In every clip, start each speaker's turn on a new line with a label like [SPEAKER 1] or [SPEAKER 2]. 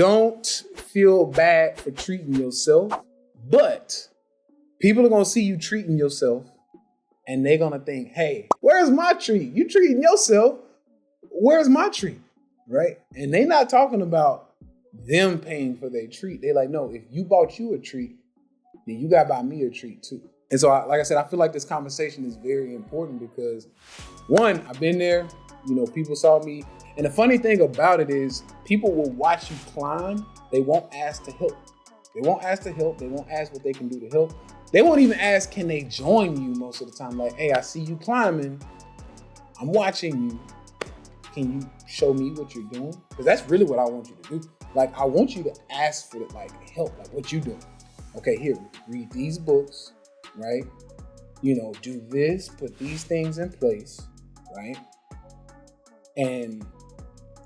[SPEAKER 1] don't feel bad for treating yourself, but people are going to see you treating yourself and they're going to think, hey, where's my treat? You treating yourself. Where's my treat? Right? And they're not talking about them paying for their treat. They're like, no, if you bought you a treat, then you got to buy me a treat too. And so, like I said, I feel like this conversation is very important because, one, I've been there. People saw me. And the funny thing about it is people will watch you climb. They won't ask to help. They won't ask to help. They won't ask what they can do to help. They won't even ask, can they join you most of the time? Like, hey, I see you climbing. I'm watching you. Can you show me what you're doing? Because that's really what I want you to do. Like, I want you to ask for it, like, help, like what you doing. Okay, here, read these books, right? Do this, put these things in place, right? And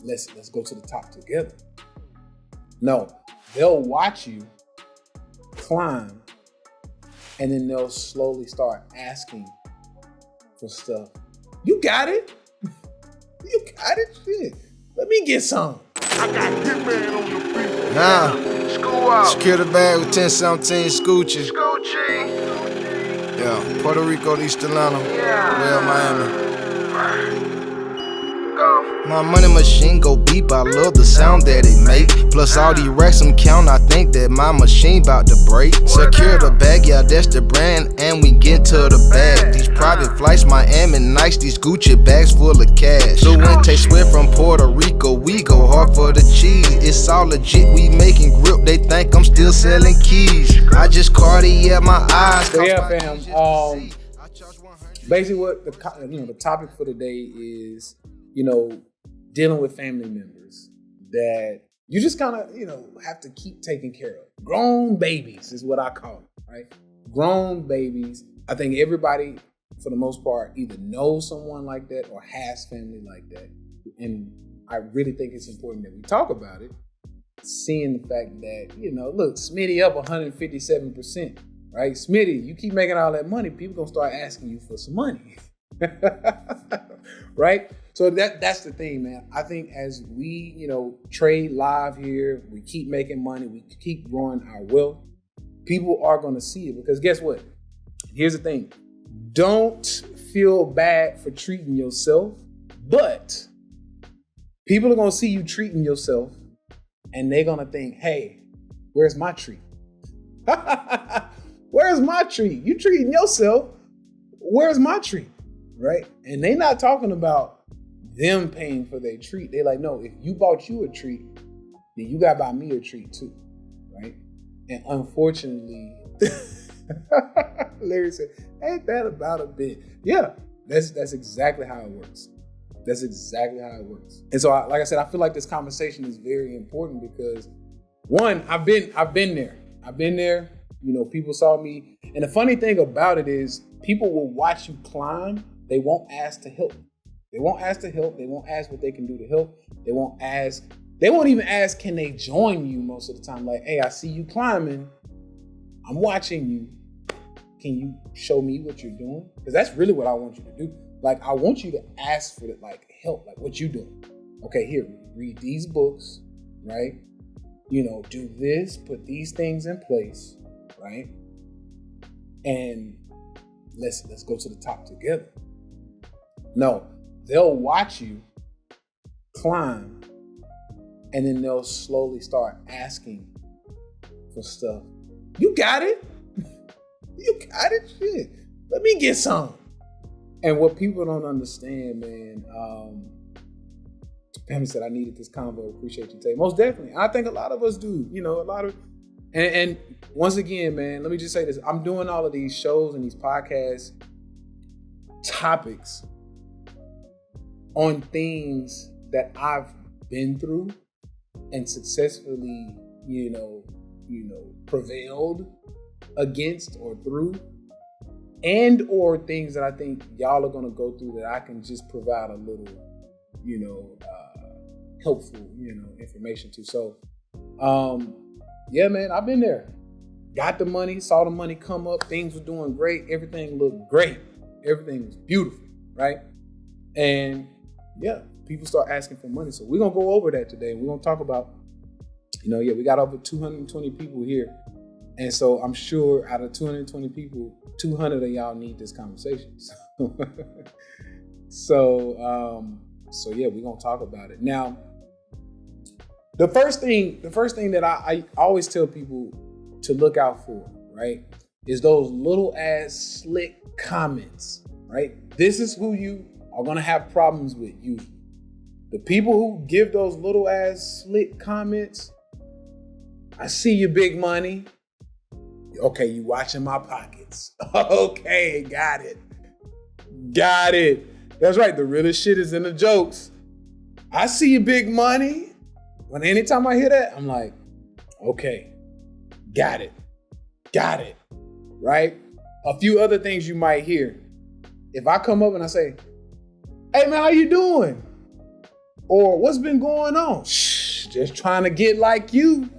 [SPEAKER 1] let's go to the top together. No, they'll watch you climb and then they'll slowly start asking for stuff. You got it. You got it. Shit. Let me get some.
[SPEAKER 2] I got Hitman on the beat. School out.
[SPEAKER 3] Secure the bag with 1017 Scoochie.
[SPEAKER 2] Scoochie.
[SPEAKER 3] Yeah, Puerto Rico, East Atlanta.
[SPEAKER 2] Yeah.
[SPEAKER 3] Well, Miami.
[SPEAKER 2] Go.
[SPEAKER 3] My money machine go beep, I love the sound that it make. Plus all these racks I'm count, I think that my machine bout to break. Secure the bag, yeah, that's the brand, and we get to the bag. These private flights, Miami nice, these Gucci bags full of cash. So when Tay Sweat from Puerto Rico, we go hard for the cheese. It's all legit, we making grip, they think I'm still selling keys. I just Cartier my eyes.
[SPEAKER 1] So yeah, fam. Basically, what the topic for today is, dealing with family members that you just kind of, have to keep taking care of. Grown babies is what I call them, right? Grown babies. I think everybody, for the most part, either knows someone like that or has family like that. And I really think it's important that we talk about it, seeing the fact that, look, Smitty up 157%, right? Smitty, you keep making all that money, people gonna start asking you for some money, right? So that's the thing, man. I think as we, trade live here, we keep making money, we keep growing our wealth, people are going to see it because guess what? Here's the thing. Don't feel bad for treating yourself, but people are going to see you treating yourself and they're going to think, hey, where's my treat? Where's my treat? You treating yourself. Where's my treat? Right? And they're not talking about them paying for their treat. They're like, no, if you bought you a treat, then you got to buy me a treat too, right? And unfortunately, Larry said, ain't that about a bit? Yeah, that's exactly how it works. That's exactly how it works. And so, like I said, I feel like this conversation is very important because, one, I've been there. I've been there. People saw me. And the funny thing about it is people will watch you climb. They won't ask to help. They won't ask to help. They won't ask what they can do to help. They won't even ask, can they join you most of the time? Like, hey, I see you climbing. I'm watching you. Can you show me what you're doing? Because that's really what I want you to do. Like, I want you to ask for it, like, help, like what you doing. Okay, here, read these books, right? Do this, put these things in place, right? And let's go to the top together. No, they'll watch you climb and then they'll slowly start asking for stuff. You got it. You got it. Shit. Let me get some. And what people don't understand, man, Pam said, I needed this convo. Appreciate you, Tay. Most definitely. I think a lot of us do, and once again, man, let me just say this. I'm doing all of these shows and these podcast topics on things that I've been through and successfully, prevailed against or through, and or things that I think y'all are going to go through that I can just provide a little, helpful, information to. So, yeah, man, I've been there. Got the money, saw the money come up. Things were doing great. Everything looked great. Everything was beautiful, right? And yeah, people start asking for money. So we're going to go over that today. We're going to talk about, We got over 220 people here. And so I'm sure out of 220 people, 200 of y'all need this conversation. So yeah, we're gonna talk about it. Now, the first thing that I always tell people to look out for, right, is those little ass slick comments, right? This is who you are gonna have problems with usually. The people who give those little ass slick comments. I see you, big money. Okay, you watching my pockets. Okay, got it. That's right, the realest shit is in the jokes. I see you, big money. When anytime I hear that, I'm like, okay, got it. Right? A few other things you might hear. If I come up and I say, hey man, how you doing? Or what's been going on? Shh, just trying to get like you.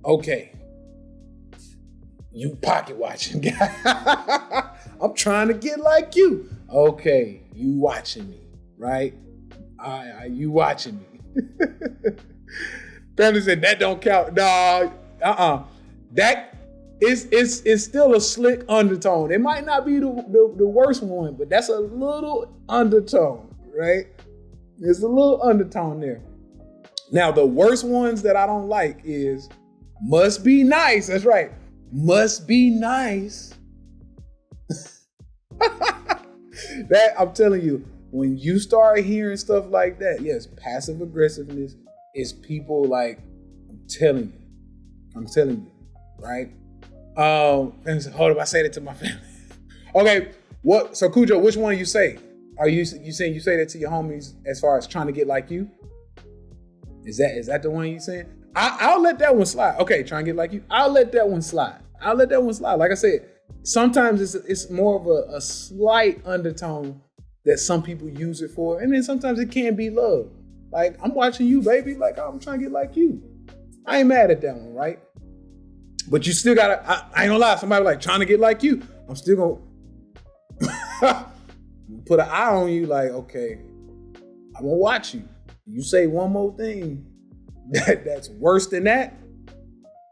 [SPEAKER 1] Okay. You pocket watching guy. I'm trying to get like you. Okay, you watching me, right? You watching me. Family said that don't count. No, That is still a slick undertone. It might not be the worst one, but that's a little undertone, right? There's a little undertone there. Now, the worst ones that I don't like is must be nice. That's right. Must be nice. That, I'm telling you, when you start hearing stuff like that, yes, passive aggressiveness is people like, I'm telling you, right? And so, hold up, I said it to my family. Okay, so Cujo, which one you say? Are you saying you say that to your homies as far as trying to get like you? Is that the one you saying? I'll let that one slide. Okay, trying to get like you. I'll let that one slide. Like I said, sometimes it's more of a slight undertone that some people use it for, and then sometimes it can be love. Like, I'm watching you, baby. Like, I'm trying to get like you. I ain't mad at that one, right? But you still gotta. I ain't gonna lie. Somebody like trying to get like you. I'm still gonna put an eye on you. Like, okay, I'm gonna watch you. You say one more thing that's worse than that,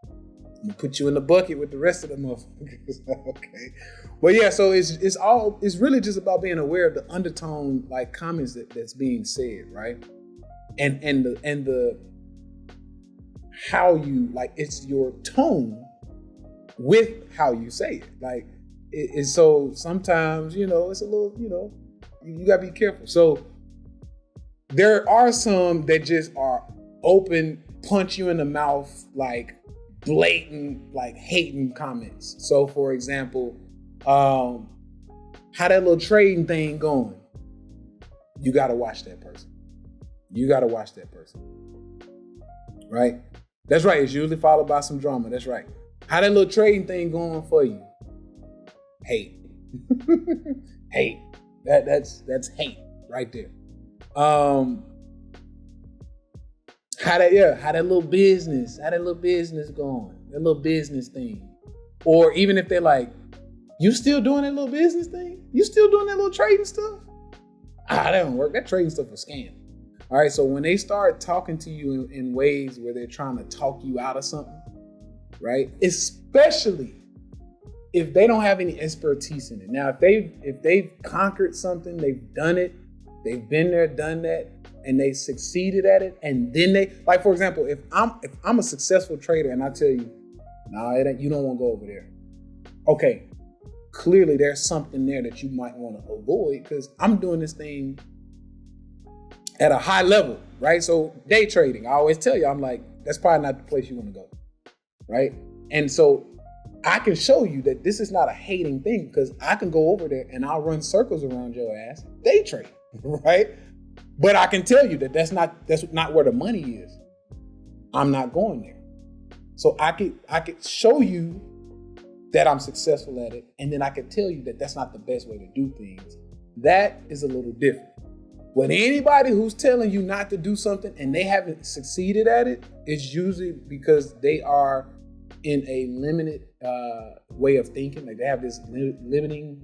[SPEAKER 1] I'm gonna put you in the bucket with the rest of the motherfuckers. Okay, but yeah, so it's really just about being aware of the undertone like comments that's being said, right? And the how you like, it's your tone with how you say it. Like it's so sometimes it's a little you gotta be careful. So there are some that just are open, punch you in the mouth, like blatant, like hating comments. So for example, how that little trading thing going? You gotta watch that person. Right? That's right. It's usually followed by some drama. That's right. How that little trading thing going for you? Hate. Hate. That's hate right there. How that little business going, that little business thing. Or even if they're like, you still doing that little business thing? You still doing that little trading stuff? That don't work. That trading stuff is a scam. All right, so when they start talking to you in ways where they're trying to talk you out of something, right? Especially if they don't have any expertise in it. Now, if they've conquered something, they've done it, they've been there, done that, and they succeeded at it, and then they, like for example, if I'm a successful trader and I tell you, you don't want to go over there. Okay, clearly there's something there that you might want to avoid because I'm doing this thing at a high level, right? So day trading, I always tell you, I'm like, that's probably not the place you want to go, right? And so I can show you that this is not a hating thing because I can go over there and I'll run circles around your ass, day trade, right? But I can tell you that that's not where the money is. I'm not going there. So I could show you that I'm successful at it, and then I could tell you that that's not the best way to do things. That is a little different. But anybody who's telling you not to do something and they haven't succeeded at it, it's usually because they are in a limited way of thinking. Like they have this limiting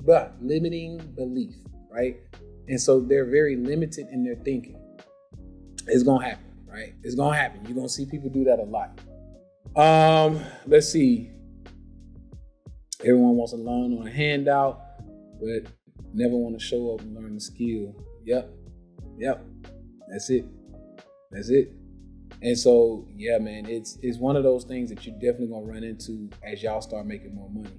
[SPEAKER 1] belief, right? And so they're very limited in their thinking. It's gonna happen. right? It's gonna happen. You're gonna see people do that a lot. Let's see. Everyone wants to learn on a handout, but never want to show up and learn the skill. Yep. That's it. And so, yeah, man, it's one of those things that you're definitely gonna run into as y'all start making more money.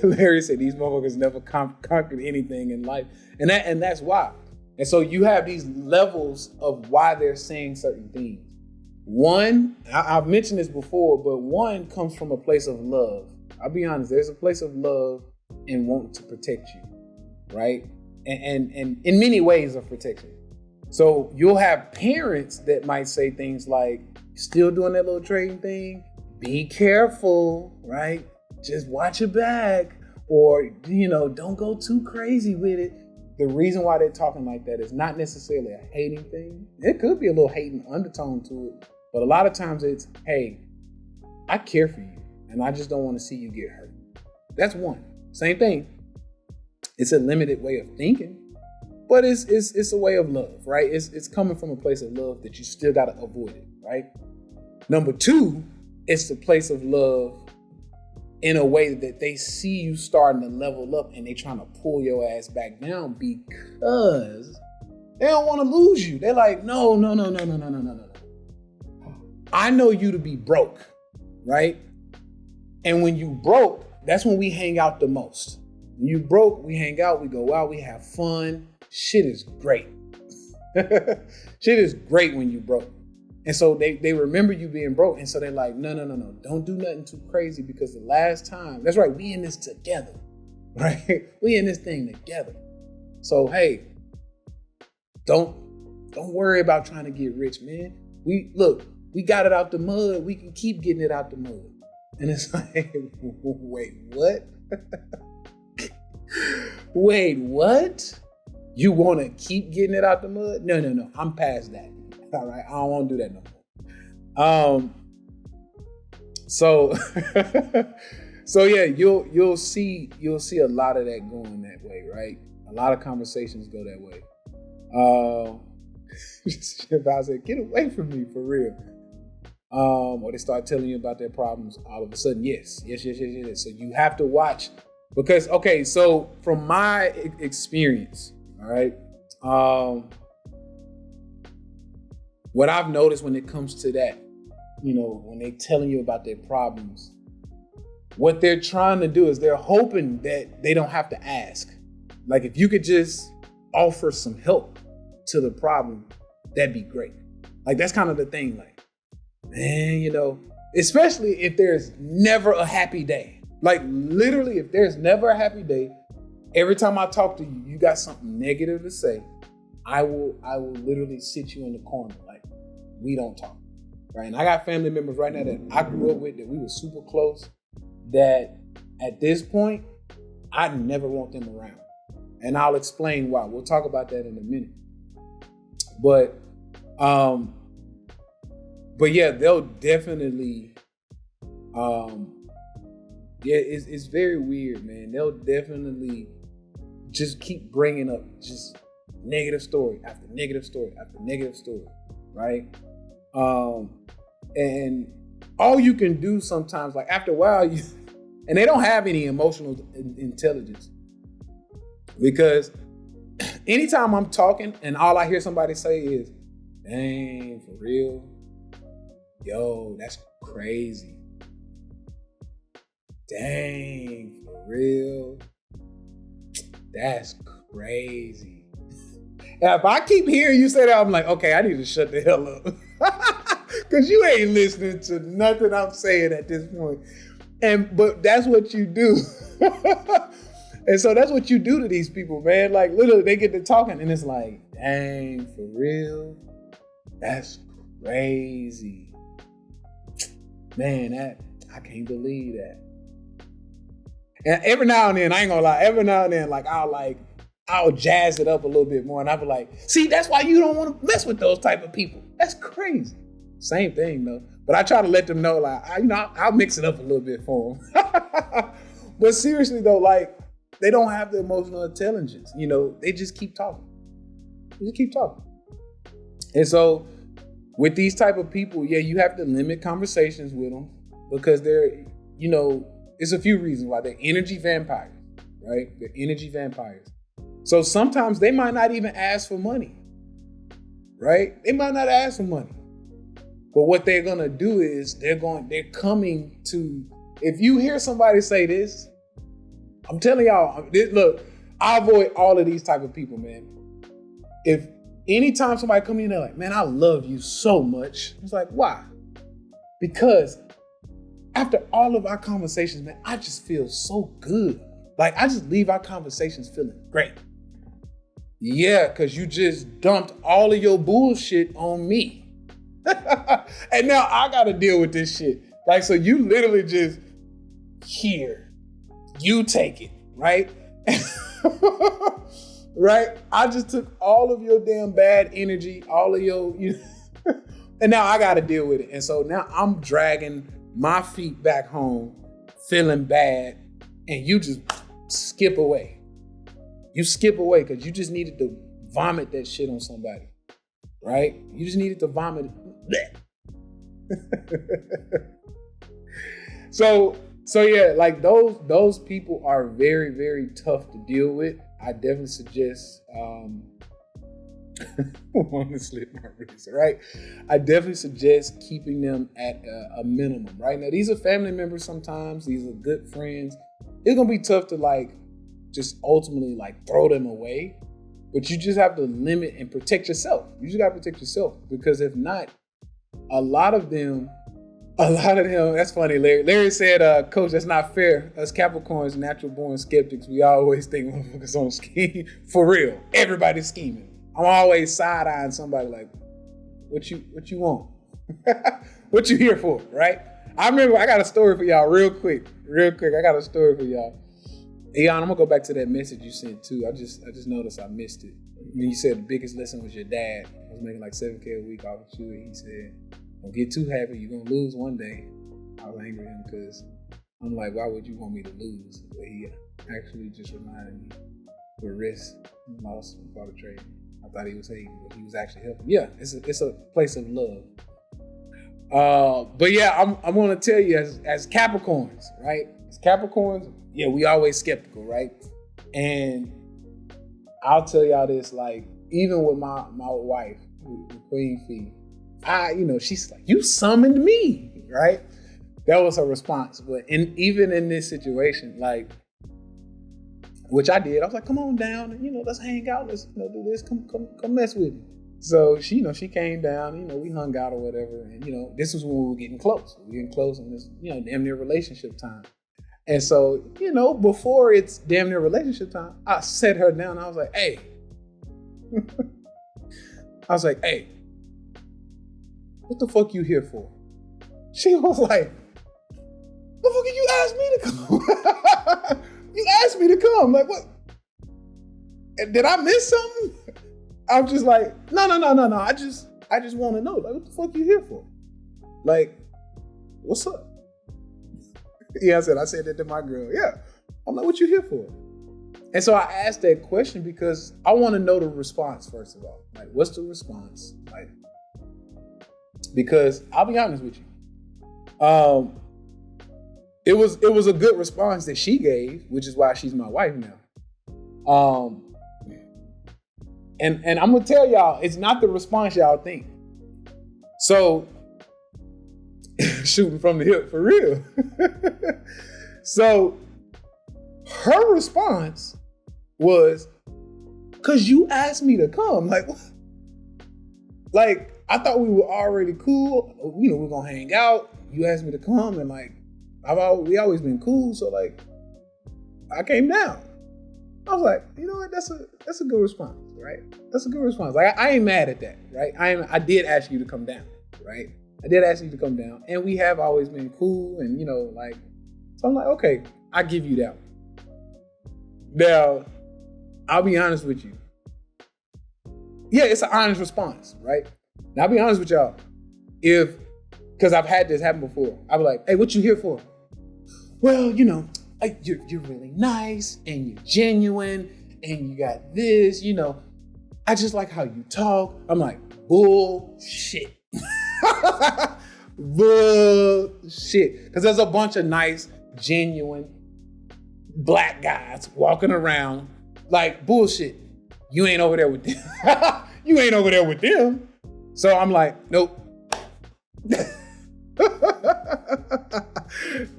[SPEAKER 1] Larry said these motherfuckers never conquered anything in life, and that's why. And so you have these levels of why they're saying certain things. One, I've mentioned this before, but one comes from a place of love. I'll be honest, there's a place of love and wanting to protect you, right? And in many ways of protection. So you'll have parents that might say things like, still doing that little trading thing? Be careful, right? Just watch your back, or, don't go too crazy with it. The reason why they're talking like that is not necessarily a hating thing. It could be a little hating undertone to it, but a lot of times it's, hey, I care for you and I just don't want to see you get hurt. That's one. Same thing. It's a limited way of thinking, but it's a way of love, right? It's coming from a place of love that you still got to avoid it, right? Number two, it's the place of love in a way that they see you starting to level up and they trying to pull your ass back down because they don't want to lose you. They're like, no. I know you to be broke, right? And when you broke, that's when we hang out the most. When you broke, we hang out, we go out, we have fun. Shit is great. Shit is great when you broke. And so they remember you being broke. And so they're like, no. Don't do nothing too crazy because the last time, that's right, we in this together, right? We in this thing together. So, hey, don't worry about trying to get rich, man. We got it out the mud. We can keep getting it out the mud. And it's like, wait, what? Wait, what? You want to keep getting it out the mud? No. I'm past that. All right, I don't want to do that no more. So yeah, you'll see a lot of that going that way, right? A lot of conversations go that way. I said, get away from me for real. Or they start telling you about their problems all of a sudden. Yes. So you have to watch because, okay, so from my experience, all right, what I've noticed when it comes to that, when they're telling you about their problems, what they're trying to do is they're hoping that they don't have to ask. Like, if you could just offer some help to the problem, that'd be great. Like, that's kind of the thing. Like, man, especially if there's never a happy day. Like, literally, if there's never a happy day, every time I talk to you, you got something negative to say, I will literally sit you in the corner. Like, we don't talk, right? And I got family members right now that I grew up with that we were super close, that at this point, I never want them around. And I'll explain why. We'll talk about that in a minute. But yeah, they'll definitely, it's very weird, man. They'll definitely just keep bringing up just negative story after negative story after negative story, right? And all you can do sometimes, like after a while, and they don't have any emotional intelligence, because anytime I'm talking and all I hear somebody say is, dang, for real? Yo, that's crazy. Dang, for real? That's crazy. Now, if I keep hearing you say that, I'm like, okay, I need to shut the hell up. Because you ain't listening to nothing I'm saying at this point. But that's what you do. And so that's what you do to these people, man. Like, literally, they get to talking and it's like, dang, for real? That's crazy. Man, I can't believe that. And every now and then, I ain't gonna lie, I'll jazz it up a little bit more, and I'll be like, see, that's why you don't want to mess with those type of people. That's crazy. Same thing, though. But I try to let them know, like, I'll mix it up a little bit for them. But seriously, though, like, they don't have the emotional intelligence. They just keep talking. And so with these type of people, yeah, you have to limit conversations with them because they're, it's a few reasons why. They're energy vampires, right? They're energy vampires. So sometimes they might not even ask for money, right? They might not ask for money. But what they're going to do is they're coming to, if you hear somebody say this, I'm telling y'all, look, I avoid all of these type of people, man. If anytime somebody come in, they're like, man, I love you so much. It's like, why? Because after all of our conversations, man, I just feel so good. Like, I just leave our conversations feeling great. Yeah, because you just dumped all of your bullshit on me. And now I got to deal with this shit. Like, so you literally just, here, you take it, right? Right? I just took all of your damn bad energy, all of your, and now I got to deal with it. And so now I'm dragging my feet back home, feeling bad, and you just skip away. You skip away because you just needed to vomit that shit on somebody, right? You just needed to vomit. So yeah, like those people are very, very tough to deal with. I definitely suggest, want to slip my wrist, right? I definitely suggest keeping them at a minimum, right? Now, these are family members sometimes. These are good friends. It's going to be tough to just ultimately throw them away, but you just have to limit and protect yourself. You just got to protect yourself because if not, a lot of them, that's funny, Larry. Larry said, Coach, that's not fair. Us Capricorns, natural born skeptics, we always think motherfuckers on scheme. For real, everybody's scheming. I'm always side-eyeing somebody like, what you want? What you here for, right? I remember, I got a story for y'all real quick. I got a story for y'all. Eon, I'm gonna go back to that message you sent too. I just noticed I missed it. When you said the biggest lesson was your dad. I was making $7K a week off of you, and he said, don't get too happy, you're gonna lose one day. I was angry at him because I'm like, why would you want me to lose? But he actually just reminded me the risk loss part of trading. I thought he was hating, but he was actually helping. Yeah, it's a place of love. But yeah, I'm gonna tell you as Capricorns, right? As Capricorns, yeah, we always skeptical, right? And I'll tell y'all this, even with my wife, the Queen Fee, she's like, you summoned me, right? That was her response. But even in this situation, which I did, I was like, come on down, and let's hang out, let's do this, come mess with me. So she came down, we hung out or whatever, and this was when we were getting close. We were getting close in this, damn near relationship time. And so, before it's damn near relationship time, I sat her down, I was like, hey. What the fuck you here for? She was like, the fuck you asked me to come? You asked me to come. Like, what? Did I miss something? I'm just like, no. I just want to know, what the fuck you here for? What's up? Yeah, I said that to my girl. Yeah. I'm like, what you here for? And so I asked that question because I want to know the response, first of all. What's the response? Because I'll be honest with you. It was a good response that she gave, which is why she's my wife now. And I'm gonna tell y'all, it's not the response y'all think. So shooting from the hip for real. So her response was, cause you asked me to come. What? I thought we were already cool. We're gonna hang out. You asked me to come, and we always been cool. So I came down. I was like, you know what? That's a good response, right? That's a good response. I ain't mad at that, right? I did ask you to come down, right? I did ask you to come down, and we have always been cool, and so I'm like, okay, I give you that one. Now, I'll be honest with you. Yeah, it's an honest response, right? Now, I'll be honest with y'all. Because I've had this happen before. I'll be like, hey, what you here for? Well, you're really nice and you're genuine and you got this, I just like how you talk. I'm like, Bullshit. Bullshit. Because there's a bunch of nice, genuine black guys walking around like bullshit. You ain't over there with them. You ain't over there with them. So I'm like, nope.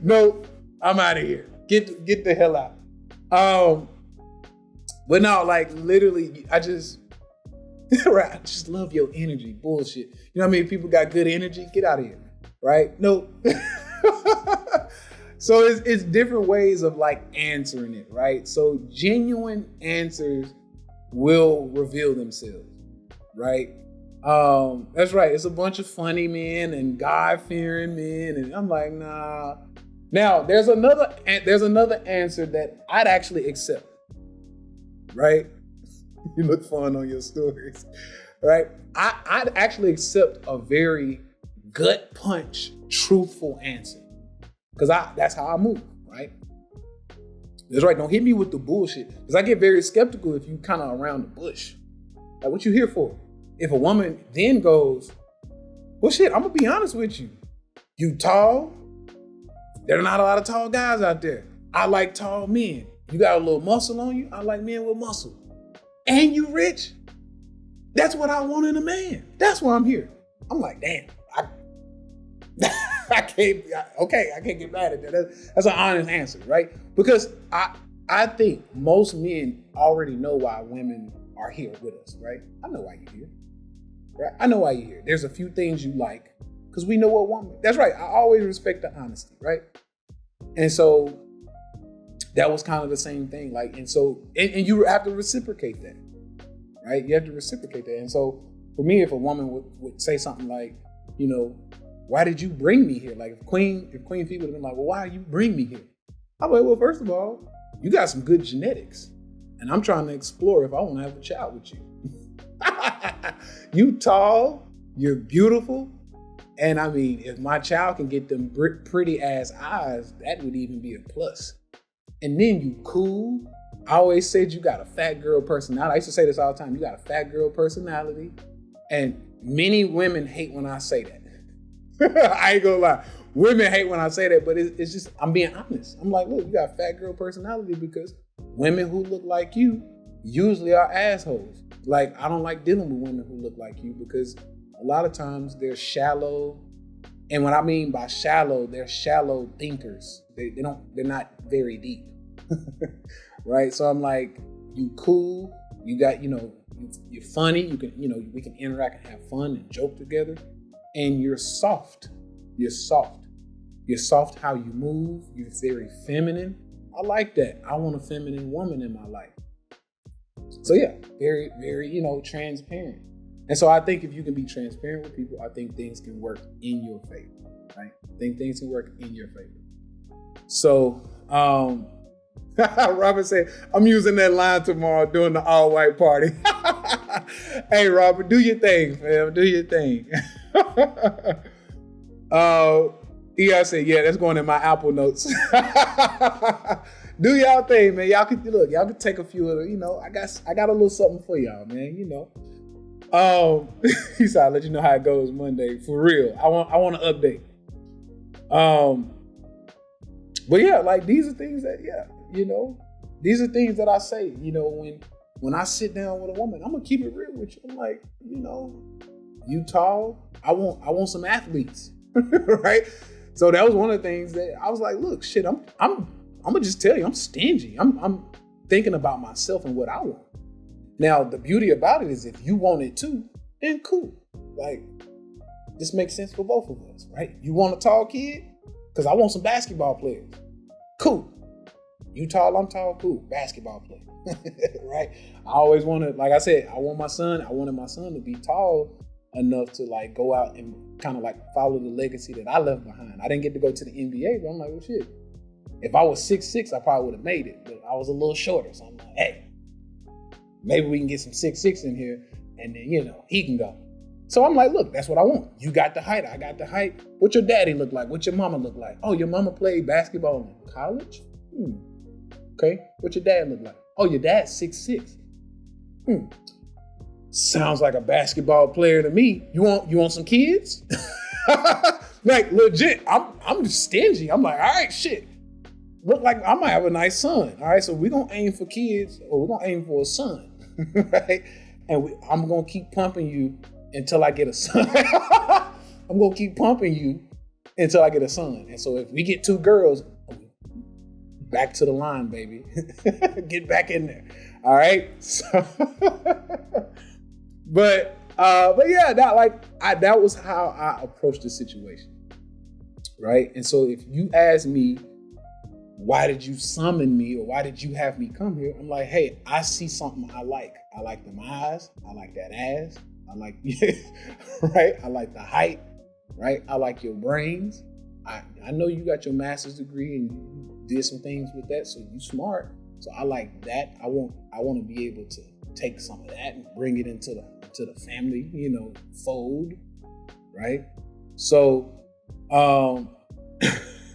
[SPEAKER 1] Nope. I'm out of here. Get the hell out. But no, like literally, I just love your energy. Bullshit. You know what I mean? People got good energy. Get out of here. Right? Nope. So it's different ways of like answering it, right? So genuine answers will reveal themselves, right? That's right. It's a bunch of funny men and God-fearing men, and I'm like, nah. Now there's another answer that I'd actually accept, right? You look fun on your stories, right? I'd actually accept a very gut punch, truthful answer. Because that's how I move, right? That's right. Don't hit me with the bullshit. Because I get very skeptical if you kind of around the bush. Like, what you here for? If a woman then goes, well, shit, I'm going to be honest with you. You tall. There are not a lot of tall guys out there. I like tall men. You got a little muscle on you. I like men with muscle. And you rich. That's what I want in a man. That's why I'm here. I'm like, damn. I can't get mad at that. That's an honest answer, right? Because I think most men already know why women are here with us, right? I know why you're here, right? I know why you're here. There's a few things you like because we know what woman. That's right. I always respect the honesty, right? And so that was kind of the same thing. Like, and you have to reciprocate that, right? You have to reciprocate that. And so for me, if a woman would say something like, you know, why did you bring me here? Like if Queen Fee would have been like, well, why you bring me here? I'm like, well, first of all, you got some good genetics. And I'm trying to explore if I want to have a child with you. You tall, you're beautiful. And I mean, if my child can get them pretty ass eyes, that would even be a plus. And then you cool. I always said you got a fat girl personality. I used to say this all the time. You got a fat girl personality. And many women hate when I say that. I ain't gonna lie. Women hate when I say that, but it's just, I'm being honest. I'm like, look, you got a fat girl personality because women who look like you usually are assholes. Like, I don't like dealing with women who look like you because a lot of times they're shallow. And what I mean by shallow, they're shallow thinkers. They're not very deep. Right? So I'm like, you cool. You got, you're funny. You can, we can interact and have fun and joke together. And you're soft. You're soft. You're soft how you move. You're very feminine. I like that. I want a feminine woman in my life. So yeah, very, very, transparent. And so I think if you can be transparent with people, I think things can work in your favor, right? I think things can work in your favor. So, Robert said, I'm using that line tomorrow during the all-white party. Hey, Robert, do your thing, fam. Do your thing. ER said, yeah, that's going in my Apple notes. Do y'all thing, man. Y'all can take a few of the, I got a little something for y'all, man, He said, I'll let you know how it goes Monday. For real. I want to update. But yeah, like these are things that, these are things that I say, when I sit down with a woman, I'm gonna keep it real with you. I'm like, you tall. I want some athletes, right? So that was one of the things that I was like, look, shit, I'm gonna just tell you, I'm stingy. I'm thinking about myself and what I want. Now, the beauty about it is if you want it too, then cool. Like, this makes sense for both of us, right? You want a tall kid? Because I want some basketball players. Cool. You tall, I'm tall, cool. Basketball player, right? I always wanted, like I said, I wanted my son to be tall enough to like go out and kind of like follow the legacy that I left behind. I didn't get to go to the NBA, but I'm like, well, shit. If I was 6'6", I probably would have made it, but I was a little shorter. So I'm like, hey, maybe we can get some 6'6" in here and then, he can go. So I'm like, look, that's what I want. You got the height. I got the height. What your daddy look like? What your mama look like? Oh, your mama played basketball in college? Okay. What your dad look like? Oh, your dad's 6'6". sounds like a basketball player to me. You want some kids? Like legit, I'm just stingy. I'm like, all right, shit. Look like I might have a nice son. All right, so we're gonna aim for kids, or we're gonna aim for a son, right? And I'm gonna keep pumping you until I get a son. I'm gonna keep pumping you until I get a son. And so if we get 2 girls, back to the line, baby. Get back in there. All right. So, but yeah, that was how I approached the situation, right? And so if you ask me, why did you summon me, or why did you have me come here? I'm like, hey, I see something I like. I like them eyes. I like that ass. I like, right? I like the height, right? I like your brains. I know you got your master's degree and you did some things with that, so you smart. So I like that. I want to be able to take some of that and bring it into the family, fold, right? So,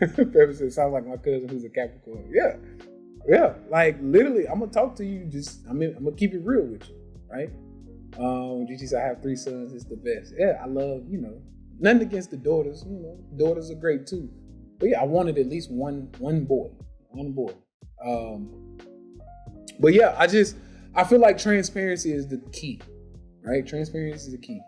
[SPEAKER 1] Pepper said, sounds like my cousin who's a Capricorn. Yeah. Like literally, I'm gonna talk to you. I'm gonna keep it real with you, right? GT said, I have 3 sons. It's the best. Yeah, I love, nothing against the daughters. Daughters are great too. But yeah, I wanted at least one boy. But yeah, I feel like transparency is the key, right? Transparency is the key.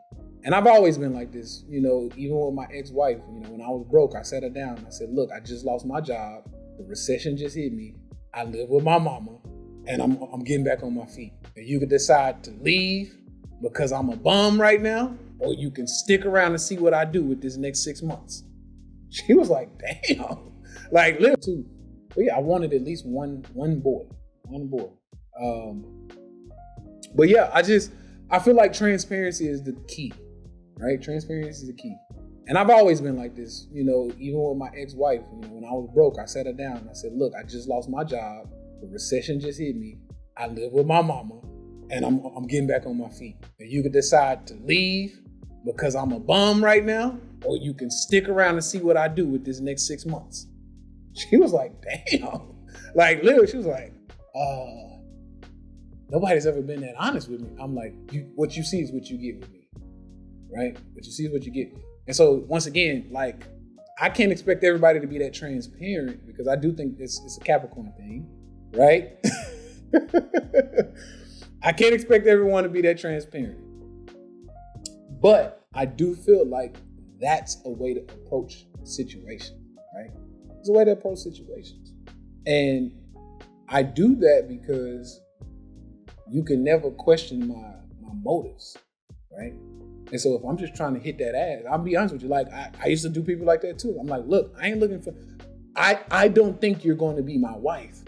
[SPEAKER 1] And I've always been like this, even with my ex-wife, when I was broke, I sat her down and I said, look, I just lost my job. The recession just hit me. I live with my mama and I'm getting back on my feet. And you could decide to leave because I'm a bum right now, or you can stick around and see what I do with this next 6 months. She was like, damn, like live too. But yeah, I wanted at least one boy. But yeah, I feel like transparency is the key, right? Transparency is the key. And I've always been like this, even with my ex-wife, when I was broke, I sat her down and I said, look, I just lost my job. The recession just hit me. I live with my mama and I'm getting back on my feet. And you could decide to leave because I'm a bum right now, or you can stick around and see what I do with this next 6 months. She was like, damn. Like literally, she was like, nobody's ever been that honest with me. I'm like, what you see is what you get with me, right? What you see is what you get. And so once again, like, I can't expect everybody to be that transparent because I do think it's a Capricorn thing, right? I can't expect everyone to be that transparent. But I do feel like that's a way to approach situations, right? It's a way to approach situations. And I do that because you can never question my motives, right? And so if I'm just trying to hit that ass, I'll be honest with you, like I used to do people like that too. I'm like, look, I ain't looking for, I don't think you're going to be my wife,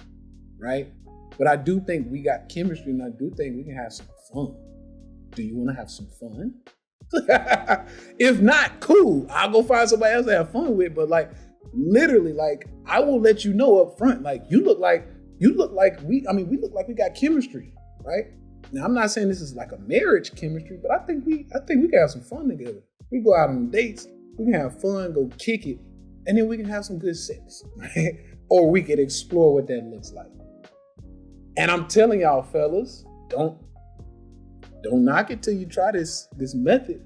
[SPEAKER 1] right? But I do think we got chemistry, and I do think we can have some fun. Do you want to have some fun? If not, cool. I'll go find somebody else to have fun with. But like, literally, like, I will let you know up front, like, we look like we got chemistry, right? Now, I'm not saying this is like a marriage chemistry, but I think we can have some fun together. We go out on dates, we can have fun, go kick it, and then we can have some good sex, right? Or we could explore what that looks like. And I'm telling y'all, fellas, don't knock it till you try this method.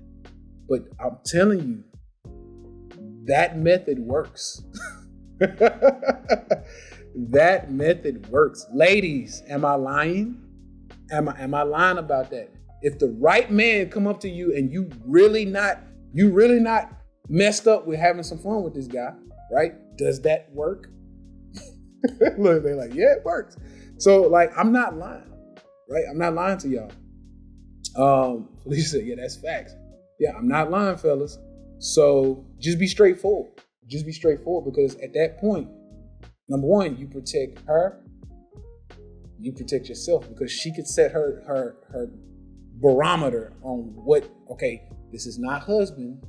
[SPEAKER 1] But I'm telling you, that method works. That method works. Ladies, am I lying? Am I lying about that? If the right man come up to you and you really not messed up with having some fun with this guy, right? Does that work? Look, they're like, yeah, it works. So like, I'm not lying, right? I'm not lying to y'all. Felicia said, yeah, that's facts. Yeah, I'm not lying, fellas. So just be straightforward. Just be straightforward, because at that point, number one, you protect her, you protect yourself, because she could set her barometer on what, okay, this is not husband.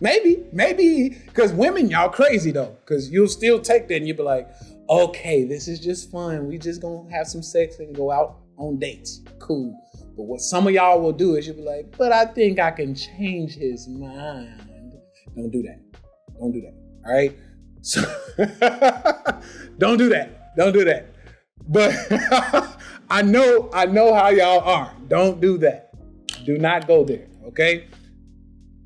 [SPEAKER 1] Maybe, because women, y'all crazy though, because you'll still take that and you'll be like, okay, this is just fun. We just gonna have some sex and go out on dates. Cool. But what some of y'all will do is you'll be like, but I think I can change his mind. Don't do that. Don't do that. All right? So don't do that. Don't do that. But I know how y'all are. Don't do that. Do not go there, okay?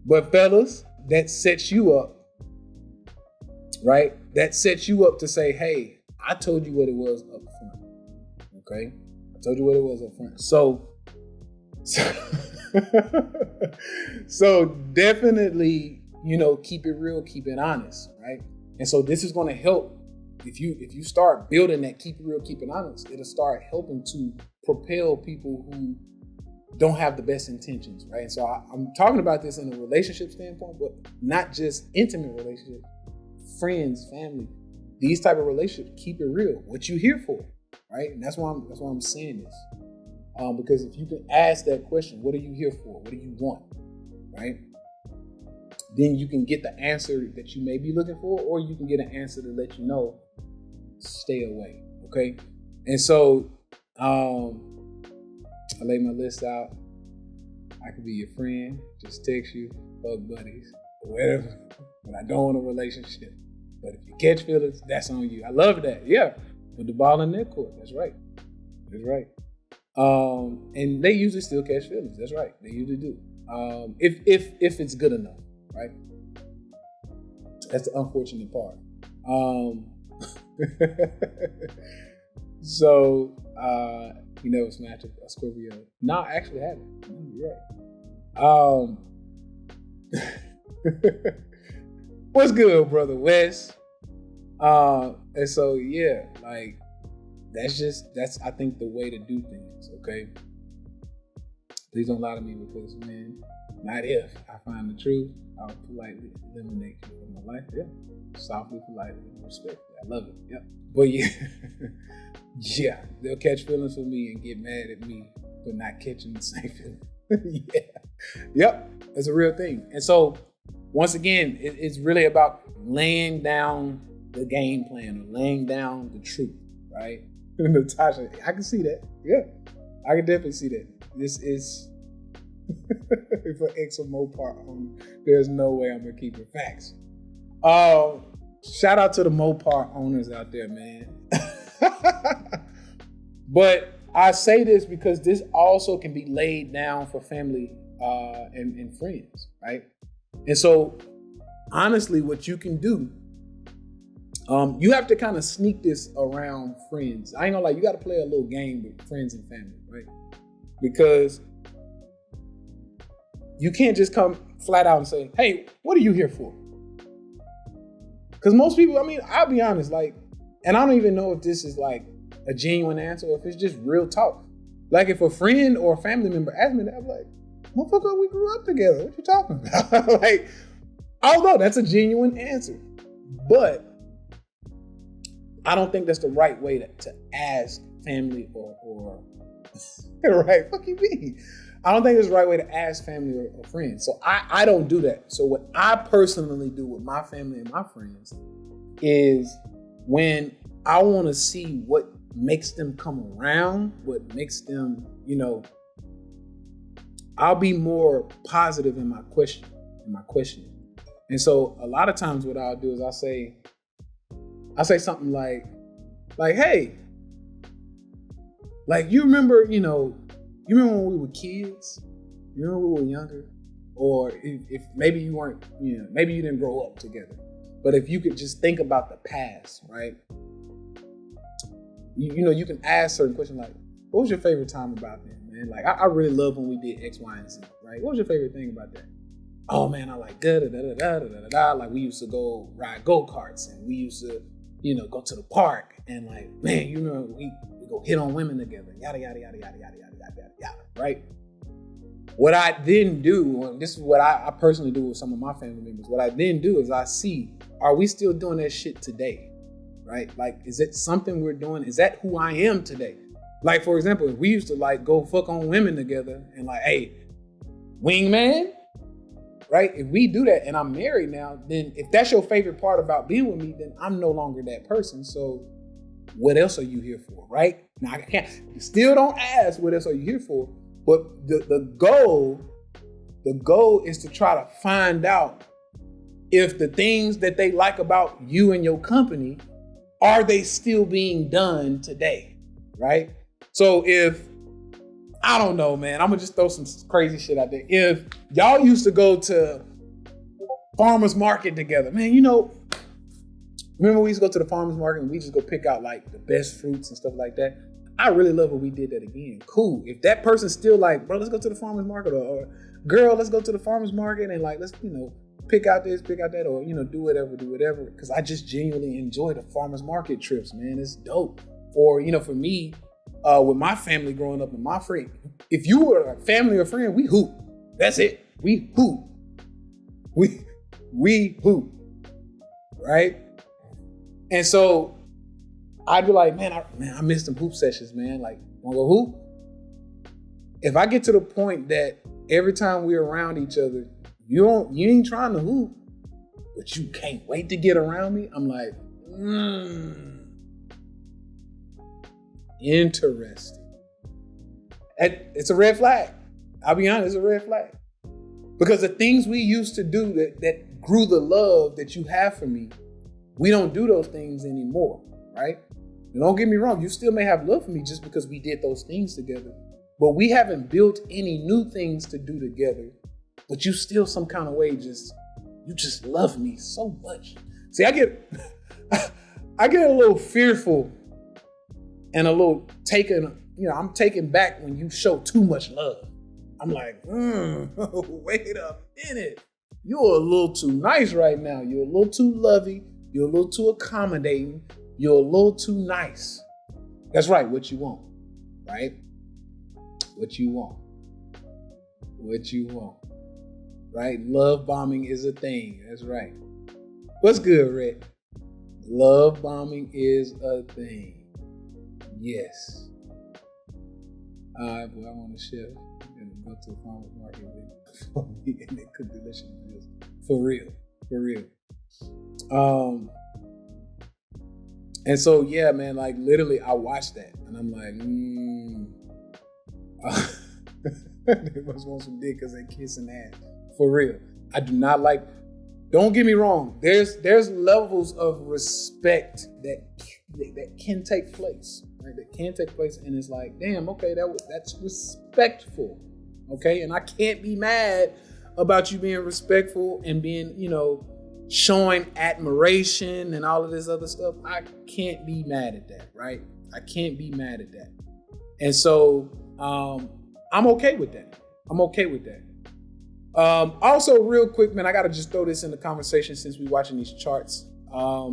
[SPEAKER 1] But fellas, that sets you up, right? That sets you up to say, hey, I told you what it was up front, okay? I told you what it was up front. So definitely, keep it real, keep it honest, right? And so this is going to help. If you start building that keep it real, keep it honest, it'll start helping to propel people who don't have the best intentions, right? And so I'm talking about this in a relationship standpoint, but not just intimate relationships, friends, family, these type of relationships. Keep it real. What you here for, right? And that's why I'm saying this, because if you can ask that question, what are you here for? What do you want, right? Then you can get the answer that you may be looking for, or you can get an answer to let you know, stay away, okay? And so I lay my list out. I could be your friend, just text you, fuck buddies, or whatever, but I don't want a relationship. But if you catch feelings, that's on you. I love that, yeah. Put the ball in their court, that's right. That's right. And they usually still catch feelings, that's right. They usually do. If it's good enough, right? That's the unfortunate part. So, you never smashed a Scorpio. No, I actually haven't. You're right. What's good, brother Wes? And so, yeah, like, that's I think the way to do things, okay? Please don't lie to me, because, man, not if I find the truth, I'll politely eliminate you from my life. Yeah. Softly, politely, respectfully. I love it. Yep. But yeah. Yeah. They'll catch feelings for me and get mad at me for not catching the same feeling. Yeah. Yep. That's a real thing. And so, once again, it's really about laying down the game plan, or laying down the truth, right? Natasha, I can see that. Yeah. I can definitely see that. This is for X or Mopar owner, there's no way I'm gonna keep it facts. Shout out to the Mopar owners out there, man. But I say this because this also can be laid down for family and friends, right? And so, honestly, what you can do, you have to kind of sneak this around friends. I ain't gonna lie, you got to play a little game with friends and family, right? Because you can't just come flat out and say, hey, what are you here for? Because most people, I mean, I'll be honest, like, and I don't even know if this is like a genuine answer or if it's just real talk. Like, if a friend or a family member asked me that, I'm like, motherfucker, we grew up together. What you talking about? Like, although that's a genuine answer, but I don't think that's the right way to ask family or right, fuck you mean? I don't think it's the right way to ask family or friends. So I don't do that. So what I personally do with my family and my friends is, when I want to see what makes them come around, what makes them, I'll be more positive in my questioning. And so a lot of times what I'll do is I say something like, hey, like, you remember when we were kids? You remember when we were younger? Or if maybe you weren't, maybe you didn't grow up together. But if you could just think about the past, right? You can ask certain questions like, what was your favorite time about that, man? Like, I really love when we did X, Y, and Z, right? What was your favorite thing about that? Oh man, I like da-da-da-da-da-da-da-da. Like, we used to go ride go-karts, and we used to, go to the park, and like, man, you remember we go hit on women together, yada, yada, yada, yada, yada, yada, yada, yada, right? What I then do, and this is what I personally do with some of my family members, what I then do is I see, are we still doing that shit today, right? Like, is it something we're doing? Is that who I am today? Like, for example, if we used to like go fuck on women together and like, hey, wingman, right? If we do that and I'm married now, then if that's your favorite part about being with me, then I'm no longer that person. So what else are you here for, right? Now, I can't, still don't ask what else are you here for, but the goal is to try to find out if the things that they like about you and your company, are they still being done today, right? So if I don't know, man. I'm gonna just throw some crazy shit out there. If y'all used to go to farmers market together, man, you know, remember we used to go to the farmers market and we just go pick out like the best fruits and stuff like that. I really love when we did that again. Cool. If that person's still like, bro, let's go to the farmers market, or girl, let's go to the farmers market and like, let's, you know, pick out this, pick out that, or, you know, do whatever. Because I just genuinely enjoy the farmers market trips, man. It's dope. Or, you know, for me, with my family growing up and my friend, if you were a family or friend, we hoop. That's it. We hoop. We hoop. Right? And so I'd be like, man, I missed some hoop sessions, man. Like, wanna go hoop? If I get to the point that every time we're around each other, you ain't trying to hoop, but you can't wait to get around me, I'm like, interesting. It's a red flag. I'll be honest, it's a red flag. Because the things we used to do that grew the love that you have for me, we don't do those things anymore, right? And don't get me wrong, you still may have love for me just because we did those things together. But we haven't built any new things to do together. But you still some kind of way you just love me so much. See, I get a little fearful and a little taken, you know, I'm taken back when you show too much love. I'm like, wait a minute. You're a little too nice right now. You're a little too lovey. You're a little too accommodating. You're a little too nice. That's right, what you want, right? What you want. What you want, right? Love bombing is a thing. That's right. What's good, Rick? Love bombing is a thing. Yes. All right, boy, I want to share. I'm going to go to the farmer's market and they cook delicious meals. For real. And so, yeah, man, like literally I watched that and I'm like, they must want some dick because they kissing ass. For real. I do not like, don't get me wrong. There's levels of respect that can take place, right? That can take place. And it's like, damn, okay, that's respectful. Okay. And I can't be mad about you being respectful and being, you know, showing admiration and all of this other stuff. I can't be mad at that, right? I can't be mad at that. And so I'm okay with that. Also, real quick, man, I got to just throw this in the conversation since we're watching these charts. I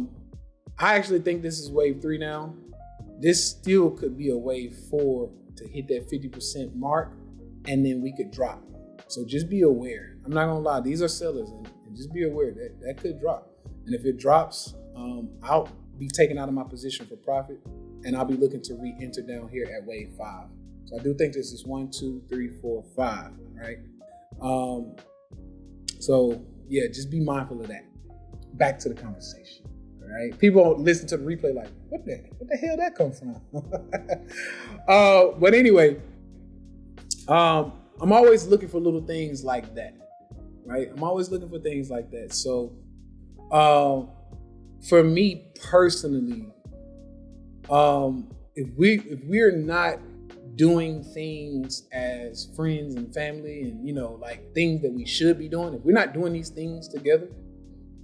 [SPEAKER 1] actually think this is wave 3 now. This still could be a wave 4 to hit that 50% mark, and then we could drop. So just be aware. I'm not going to lie. These are sellers, and just be aware that could drop. And if it drops, I'll be taken out of my position for profit, and I'll be looking to re-enter down here at wave 5. So I do think this is 1, 2, 3, 4, 5, right? So yeah, just be mindful of that. Back to the conversation, all right? People listen to the replay like, what the hell that come from? But anyway, I'm always looking for little things like that, right? I'm always looking for things like that. So for me personally, if we're not doing things as friends and family and, you know, like things that we should be doing, if we're not doing these things together,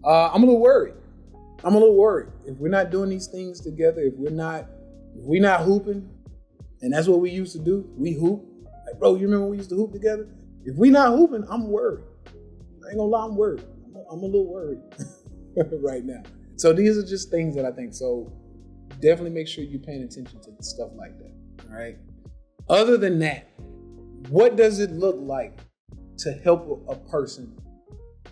[SPEAKER 1] I'm a little worried. If we're not doing these things together, if we're not hooping, and that's what we used to do, we hoop. Like, bro, you remember when we used to hoop together? If we not hooping, I'm worried. I ain't gonna lie, I'm worried. I'm a little worried right now. So these are just things that I think. So definitely make sure you're paying attention to stuff like that, all right? Other than that, what does it look like to help a person?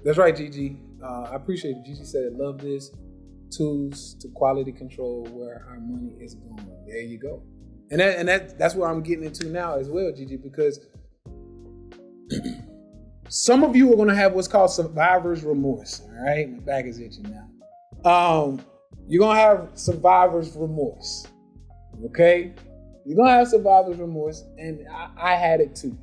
[SPEAKER 1] That's right, Gigi. I appreciate it. Gigi said, love this. Tools to quality control where our money is going. There you go. And that's where I'm getting into now as well, Gigi, because some of you are going to have what's called survivor's remorse. All right. My back is itching now. You're going to have survivor's remorse. Okay. You're going to have survivor's remorse. And I had it too.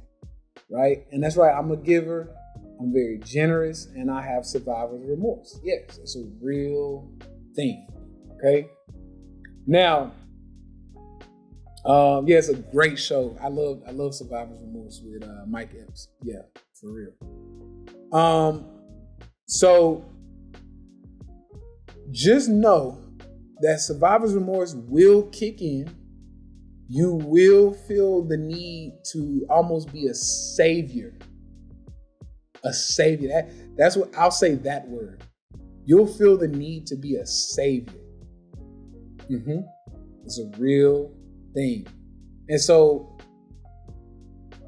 [SPEAKER 1] Right. And that's right. I'm a giver. I'm very generous. And I have survivor's remorse. Yes. It's a real thing. Okay. Now, Yeah, it's a great show. I love Survivor's Remorse with Mike Epps. Yeah, for real. So just know that Survivor's Remorse will kick in. You will feel the need to almost be a savior. A savior. That's what I'll say, that word. You'll feel the need to be a savior. It's a real thing. And so,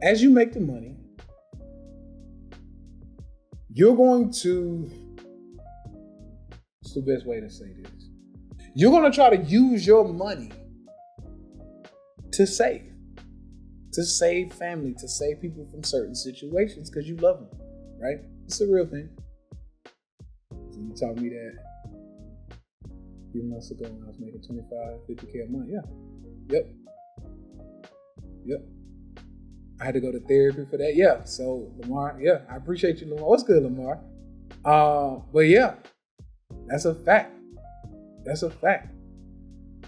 [SPEAKER 1] as you make the money, you're going to, what's the best way to say this? You're going to try to use your money to save family, to save people from certain situations because you love them, right? It's a real thing. So you taught me that a few months ago when I was making 25, 50K a month. Yeah. Yep. I had to go to therapy for that. Yeah. So Lamar, yeah, I appreciate you, Lamar. What's good, Lamar? But yeah, that's a fact. That's a fact.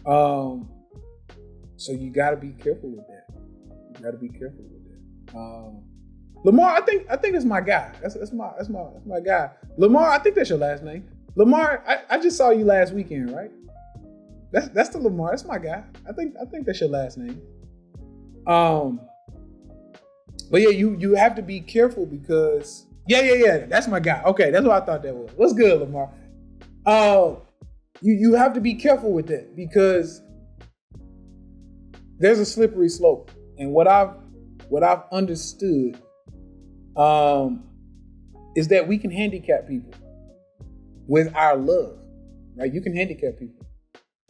[SPEAKER 1] So you gotta be careful with that. Lamar, I think it's my guy. That's my guy. Lamar, I think that's your last name. Lamar, I just saw you last weekend, right? That's the Lamar. That's my guy. I think that's your last name. But yeah, you have to be careful because yeah. That's my guy. Okay, that's what I thought that was. What's good, Lamar? You have to be careful with that because there's a slippery slope. And what I've understood is that we can handicap people with our love, right? You can handicap people.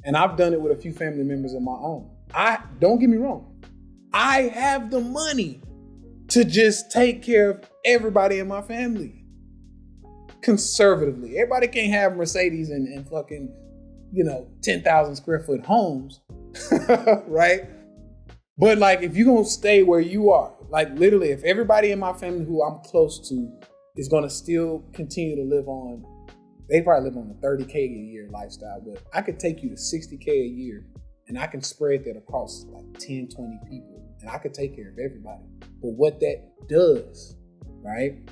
[SPEAKER 1] And I've done it with a few family members of my own. Don't get me wrong. I have the money to just take care of everybody in my family conservatively. Everybody can't have Mercedes and fucking, 10,000 square foot homes, right? But like, if you're going to stay where you are, like literally, if everybody in my family who I'm close to is going to still continue to live on, they probably live on a 30K a year lifestyle, but I could take you to 60K a year and I can spread that across like 10, 20 people and I could take care of everybody. But what that does, right?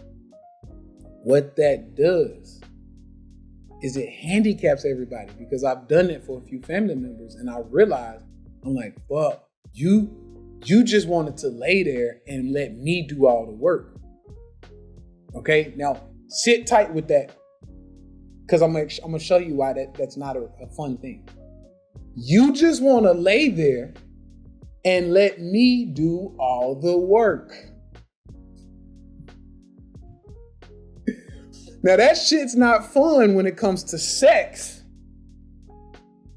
[SPEAKER 1] What that does is it handicaps everybody because I've done it for a few family members and I realized, I'm like, fuck, you just wanted to lay there and let me do all the work. Okay, now sit tight with that because I'm gonna show you why that's not a fun thing. You just want to lay there and let me do all the work. Now that shit's not fun when it comes to sex.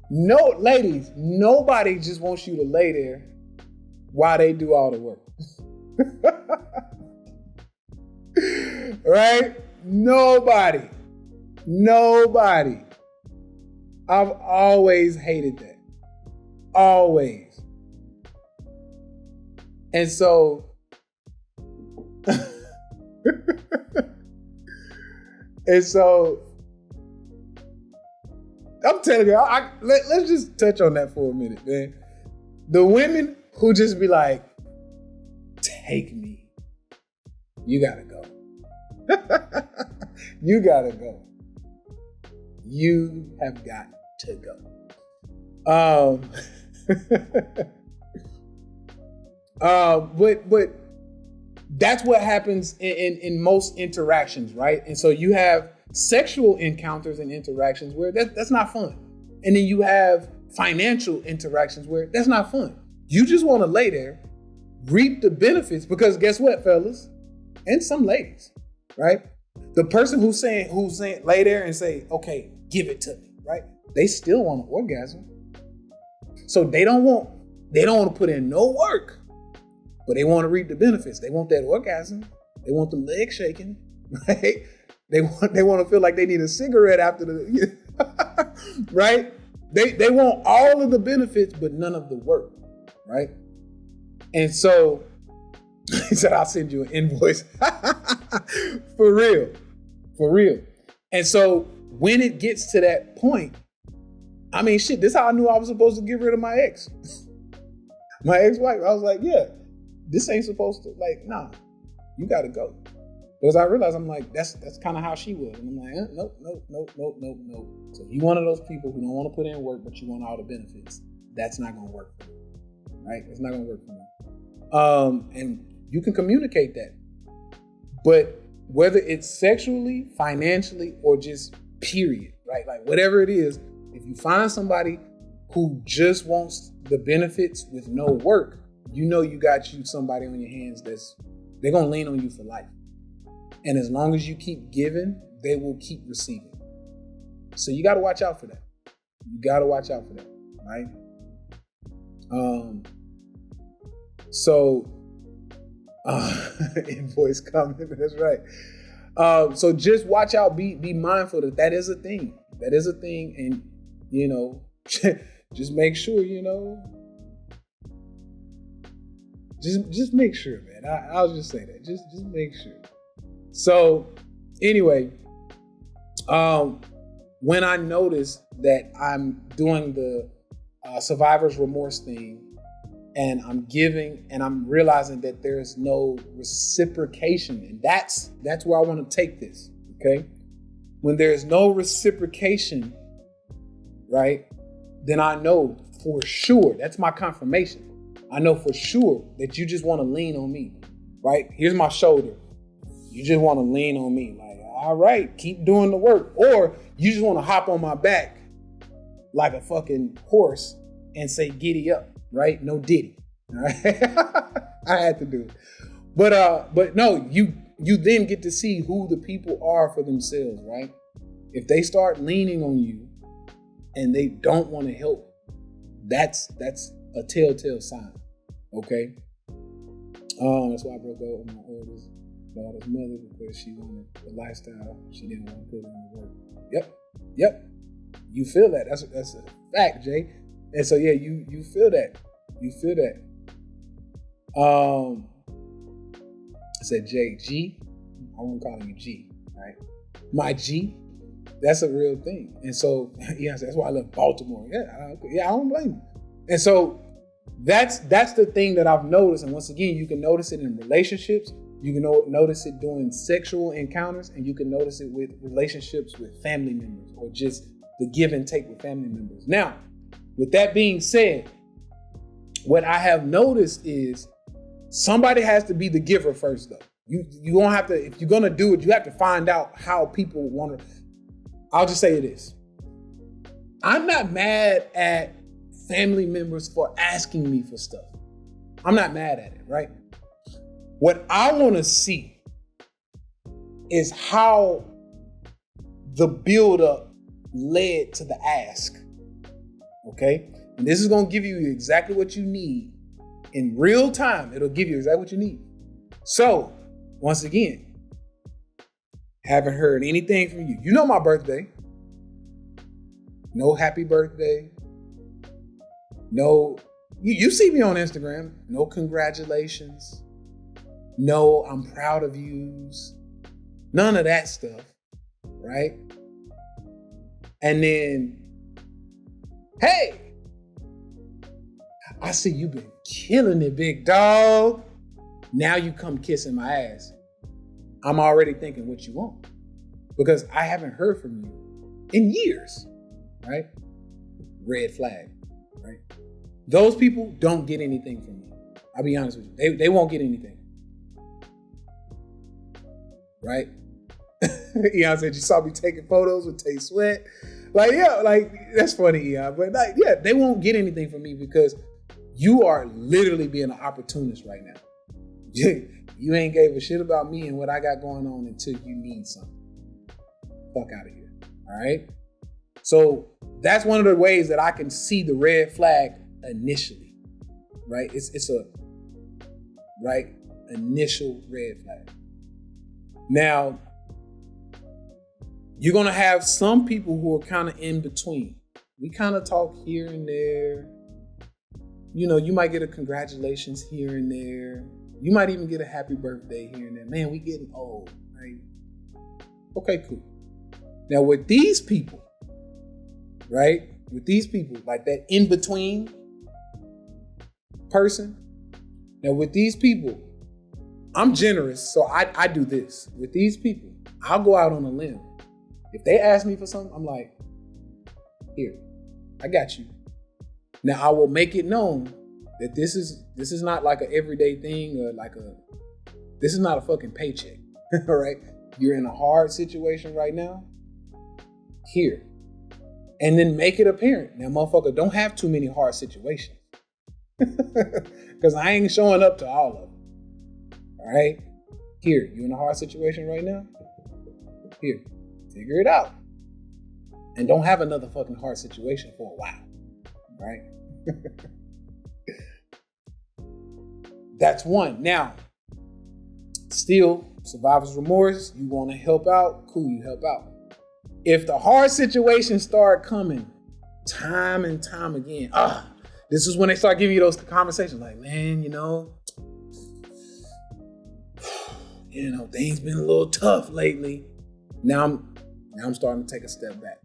[SPEAKER 1] No, ladies, nobody just wants you to lay there while they do all the work. Right? Nobody. I've always hated that. Always. And so I'm telling you, let's just touch on that for a minute, man. The women who just be like, take me. You gotta go. You gotta go. You have got to go. But that's what happens in most interactions, right? And so you have sexual encounters and interactions where that's not fun. And then you have financial interactions where that's not fun. You just want to lay there, reap the benefits, because guess what, fellas? And some ladies, right? The person who's saying lay there and say, okay, give it to me, right? They still want an orgasm. So they don't want to put in no work, but they want to reap the benefits. They want that orgasm. They want the legs shaking, right? They want to feel like they need a cigarette after the, right? They want all of the benefits, but none of the work, right? And so he said, I'll send you an invoice. For real. And so when it gets to that point, I mean, shit, this is how I knew I was supposed to get rid of my ex. My ex-wife, I was like, yeah, this ain't supposed to, like, nah, you gotta go. Because I realized, I'm like, that's kind of how she was. And I'm like, nope. So you one of those people who don't want to put in work, but you want all the benefits. That's not going to work for me, right? It's not going to work for me. And you can communicate that. But whether it's sexually, financially, or just period, right? Like whatever it is, if you find somebody who just wants the benefits with no work, you know you got you somebody on your hands they're going to lean on you for life. And as long as you keep giving, they will keep receiving. So you got to watch out for that. You got to watch out for that, right? Invoice coming, that's right. So just watch out, be mindful that is a thing. That is a thing, and, you know, just make sure, you know, just make sure, man. I'll just say that. Just make sure. So anyway, when I notice that I'm doing the survivor's remorse thing, and I'm giving, and I'm realizing that there's no reciprocation, and that's where I want to take this, okay? When there's no reciprocation, right, then I know for sure, that's my confirmation. I know for sure that you just want to lean on me, right? Here's my shoulder. You just want to lean on me, like, all right, keep doing the work. Or you just want to hop on my back like a fucking horse and say, giddy up, right? No diddy, all right? I had to do it. But no, you then get to see who the people are for themselves, right? If they start leaning on you and they don't want to help, that's a telltale sign, okay? That's why I broke up with my oldest daughter's mother, because she wanted the lifestyle. She didn't want to put in the work. Yep. You feel that. That's a fact, Jay. And so, yeah, you feel that. You feel that. I said G. I won't call you G, right? My G, that's a real thing. And so, yeah, that's why I left Baltimore. Yeah, I don't blame you. And so that's the thing that I've noticed. And once again, you can notice it in relationships. You can notice it during sexual encounters, and you can notice it with relationships with family members, or just the give and take with family members. Now, with that being said, what I have noticed is somebody has to be the giver first, though. You won't have to, if you're going to do it, you have to find out how people want to. I'll just say this. I'm not mad at family members for asking me for stuff. I'm not mad at it, right? What I want to see is how the buildup led to the ask, okay? And this is going to give you exactly what you need in real time. It'll give you exactly what you need. So, once again, haven't heard anything from you. You know my birthday. No happy birthday. No, you see me on Instagram. No congratulations. No, I'm proud of yous. None of that stuff, right? And then, hey, I see you been killing it, big dog. Now you come kissing my ass. I'm already thinking what you want, because I haven't heard from you in years, right? Red flag, right? Those people don't get anything from me. I'll be honest with you. They won't get anything. Right? Eon said, you saw me taking photos with Tay Sweat. Like, yeah, like, that's funny, Eon. But like, yeah, they won't get anything from me, because you are literally being an opportunist right now. You ain't gave a shit about me and what I got going on until you need something. Fuck out of here. All right? So that's one of the ways that I can see the red flag initially. Right? It's a initial red flag. Now, you're going to have some people who are kind of in between. We kind of talk here and there. You know, you might get a congratulations here and there. You might even get a happy birthday here and there. Man, we getting old, right? Okay, cool. Now, with these people, right? With these people, like that in between, person. Now with these people, I'm generous, so I do this. With these people, I'll go out on a limb. If they ask me for something, I'm like, here, I got you. Now I will make it known that this is not like an everyday thing or this is not a fucking paycheck. All right? You're in a hard situation right now. Here. And then make it apparent. Now, motherfucker, don't have too many hard situations. Because I ain't showing up to all of them. All right? Here, you in a hard situation right now? Here, figure it out. And don't have another fucking hard situation for a while. All right? That's one. Now, still, survivor's remorse, you want to help out, cool, you help out. If the hard situations start coming time and time again, this is when they start giving you those conversations like, man, things been a little tough lately. Now I'm starting to take a step back.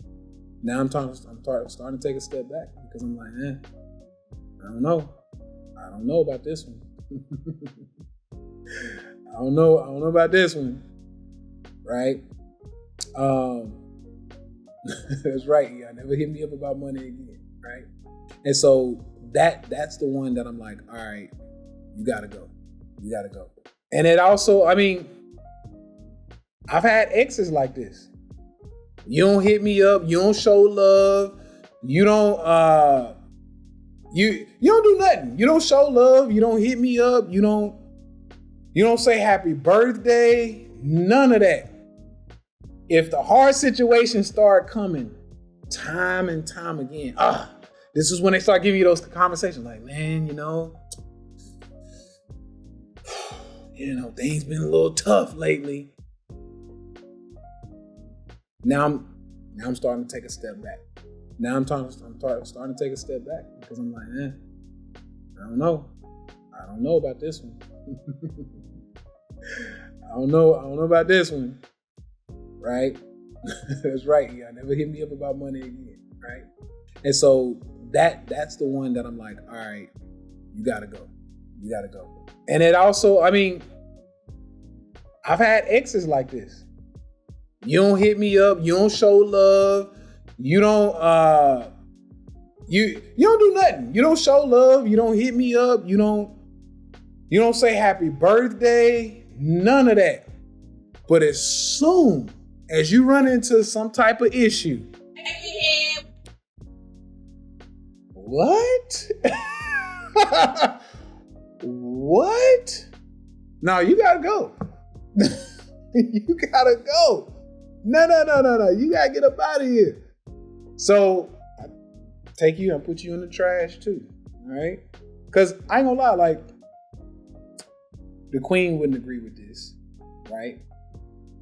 [SPEAKER 1] Now I'm starting to take a step back because I'm like, I don't know. I don't know about this one. I don't know about this one. Right? That's right. Y'all never hit me up about money again. Right? And so that's the one that I'm like, all right, you gotta go. You gotta go. And it also, I've had exes like this. You don't hit me up, you don't show love, you don't you don't do nothing. You don't show love, you don't hit me up, you don't say happy birthday, none of that. If the hard situations start coming time and time again, this is when they start giving you those conversations like, man, things been a little tough lately. Now I'm starting to take a step back. Now I'm starting to take a step back because I'm like, I don't know. I don't know about this one. I don't know about this one. Right? That's right. Yeah, never hit me up about money again. Right? And so that's the one that I'm like, all right, you gotta go. You gotta go. And it also, I've had exes like this. You don't hit me up, you don't show love, you don't you don't do nothing. You don't show love, you don't hit me up, you don't say happy birthday, none of that. But as soon as you run into some type of issue, what? What? No, you gotta go. You gotta go. No. You gotta get up out of here. So I take you and put you in the trash too. All right? Because I ain't gonna lie, like, the queen wouldn't agree with this, right?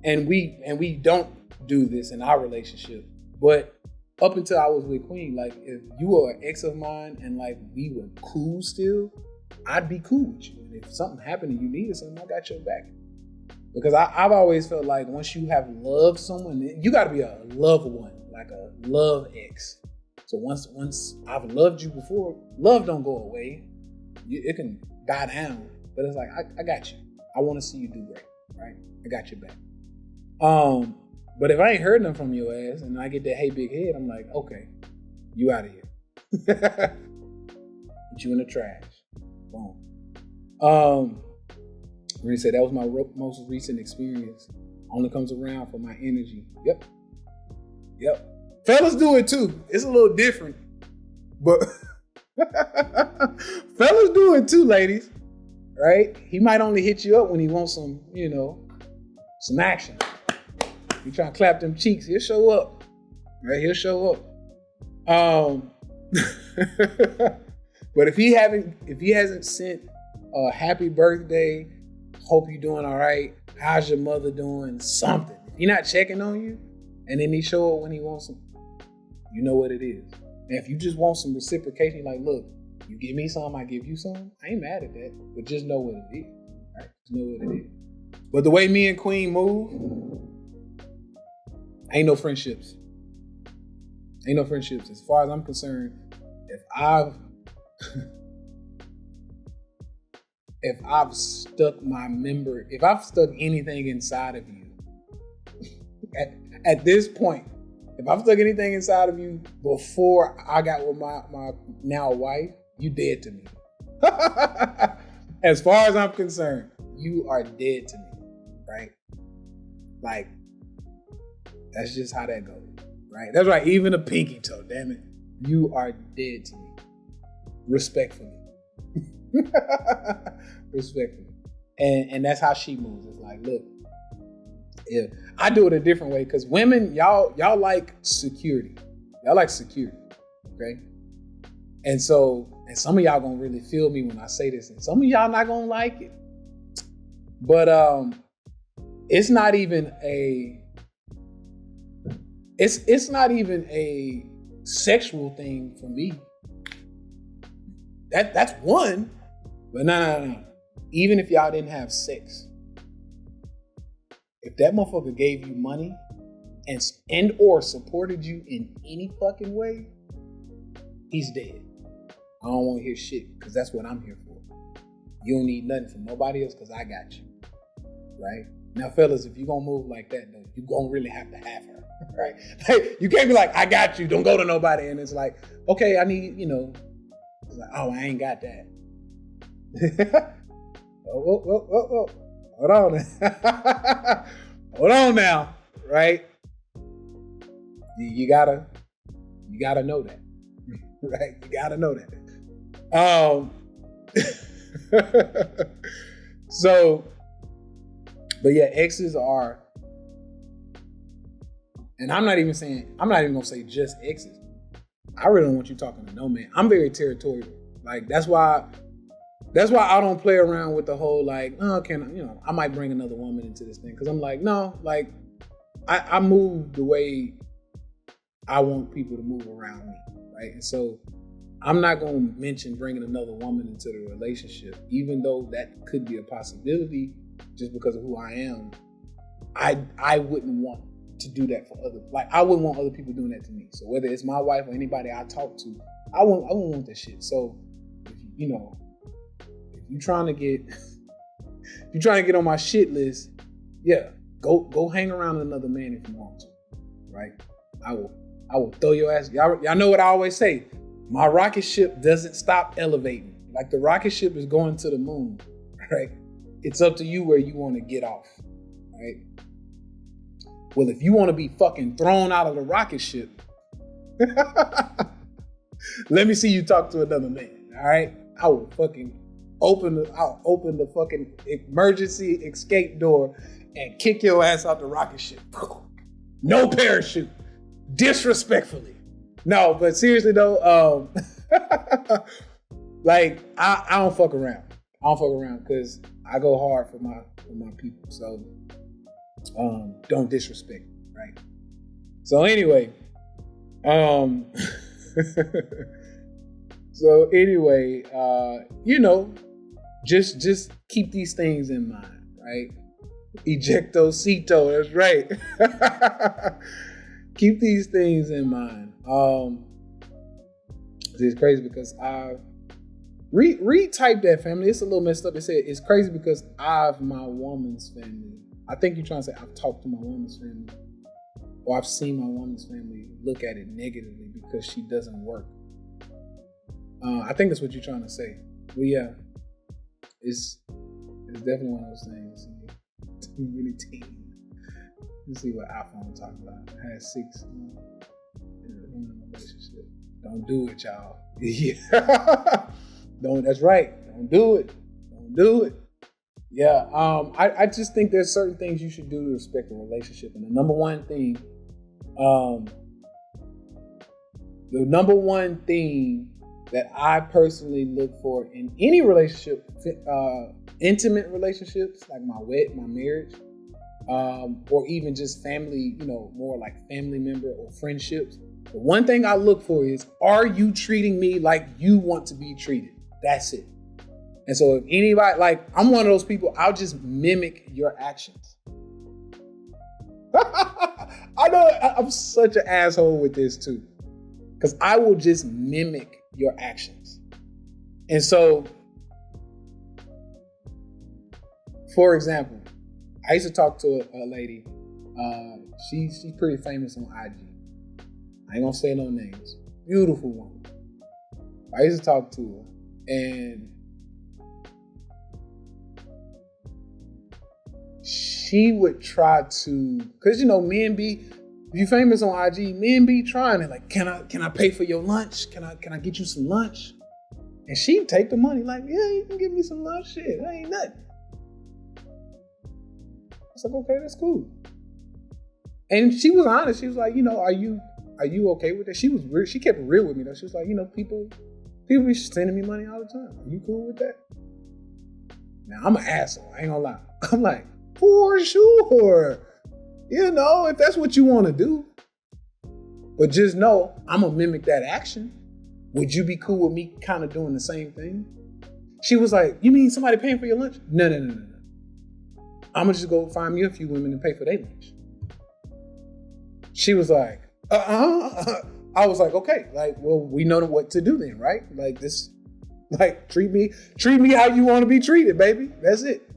[SPEAKER 1] And we don't do this in our relationship. But up until I was with Queen, like, if you were an ex of mine and like we were cool still, I'd be cool with you. And if something happened and you needed something, I got your back. Because I've always felt like once you have loved someone, you got to be a loved one, like a love ex. So once I've loved you before, love don't go away. It can die down, but it's like, I got you. I want to see you do great, right? I got your back. But if I ain't heard nothing from your ass and I get that hey big head, I'm like, okay, you out of here. Put you in the trash. Boom. Really said that was my most recent experience. Only comes around for my energy. Yep. Fellas do it too. It's a little different, but fellas do it too, ladies. Right? He might only hit you up when he wants some, some action. You trying to clap them cheeks, he'll show up. Right? He'll show up. But if he hasn't sent a happy birthday, hope you're doing all right, how's your mother doing, something. If he's not checking on you, and then he show up when he wants some, you know what it is. And if you just want some reciprocation, like, look, you give me some, I give you some, I ain't mad at that, but just know what it is. Right? Just know what it is. But the way me and Queen move, ain't no friendships. Ain't no friendships. As far as I'm concerned, if I've stuck anything inside of you, at this point, if I've stuck anything inside of you before I got with my now wife, you dead to me. As far as I'm concerned, you are dead to me, right? Like, that's just how that goes, right? That's right, even a pinky toe, damn it. You are dead to me. Respectfully. Respectfully. And that's how she moves. It's like, look, yeah, I do it a different way because women, y'all like security. Y'all like security, okay? And some of y'all gonna really feel me when I say this, and some of y'all not gonna like it. But it's not even a sexual thing for me. That's one, but no. Even if y'all didn't have sex, if that motherfucker gave you money and or supported you in any fucking way, he's dead. I don't want to hear shit because that's what I'm here for. You don't need nothing from nobody else because I got you, right? Now, fellas, if you gonna move like that, though, you gonna really have to have her, right? Like, you can't be like, I got you, don't go to nobody, and it's like, okay, I need, it's like, oh, I ain't got that. Oh. Hold on. Hold on now, right? You gotta know that, right? You gotta know that. So, but yeah, exes are, and I'm not even gonna say just exes. I really don't want you talking to no man. I'm very territorial. Like, that's why I don't play around with the whole like, oh, I might bring another woman into this thing. Cause I'm like, no, like I move the way I want people to move around me, right? And so I'm not gonna mention bringing another woman into the relationship, even though that could be a possibility just because of who I am. I wouldn't want to do that for I wouldn't want other people doing that to me. So whether it's my wife or anybody I talk to, I wouldn't want that shit. So if you're trying to get on my shit list, yeah, go hang around another man if you want to, right? I will throw your ass. Y'all know what I always say. My rocket ship doesn't stop elevating. Like, the rocket ship is going to the moon, right? It's up to you where you want to get off, right? Well, if you want to be fucking thrown out of the rocket ship, let me see you talk to another man, all right? I'll open the fucking emergency escape door and kick your ass out the rocket ship. No parachute. Disrespectfully. No, but seriously though, like, I don't fuck around. I don't fuck around because I go hard for my people. So don't disrespect, right? So anyway, just keep these things in mind, right? Ejectocito, that's right. Keep these things in mind. It's crazy because I retype that, family. It's a little messed up. It said it's crazy because I've my woman's family. I think you're trying to say I've talked to my woman's family, or I've seen my woman's family look at it negatively because she doesn't work. I think that's what you're trying to say. Well, yeah, it's definitely one of those things. Too many teens. Let's see what iPhone talking about. I had 6 in a relationship. Don't do it, y'all. Yeah. That's right. Don't do it. Yeah. I just think there's certain things you should do to respect a relationship. And the number one thing that I personally look for in any relationship, intimate relationships, like my marriage, or even just family, more like family member or friendships. The one thing I look for is, are you treating me like you want to be treated? That's it. And so if anybody, like, I'm one of those people, I'll just mimic your actions. I know I'm such an asshole with this too, because I will just mimic your actions. And so For example, I used to talk to a lady. She's pretty famous on IG. I ain't gonna say no names. Beautiful woman. I used to talk to her, and she would try to, cause men be, if you famous on IG, men be trying it. Like, can I pay for your lunch? Can I get you some lunch? And she'd take the money, like, yeah, you can give me some lunch. Shit, that ain't nothing. I was like, okay, that's cool. And she was honest. She was like, are you okay with that? She kept it real with me though. She was like, people be sending me money all the time. Are you cool with that? Now I'm an asshole. I ain't gonna lie. I'm like, for sure. If that's what you want to do. But just know, I'm gonna mimic that action. Would you be cool with me kind of doing the same thing? She was like, you mean somebody paying for your lunch? No. I'm gonna just go find me a few women and pay for their lunch. She was like, I was like, okay, like, well, we know what to do then, right? Like this, like treat me how you want to be treated, baby. That's it.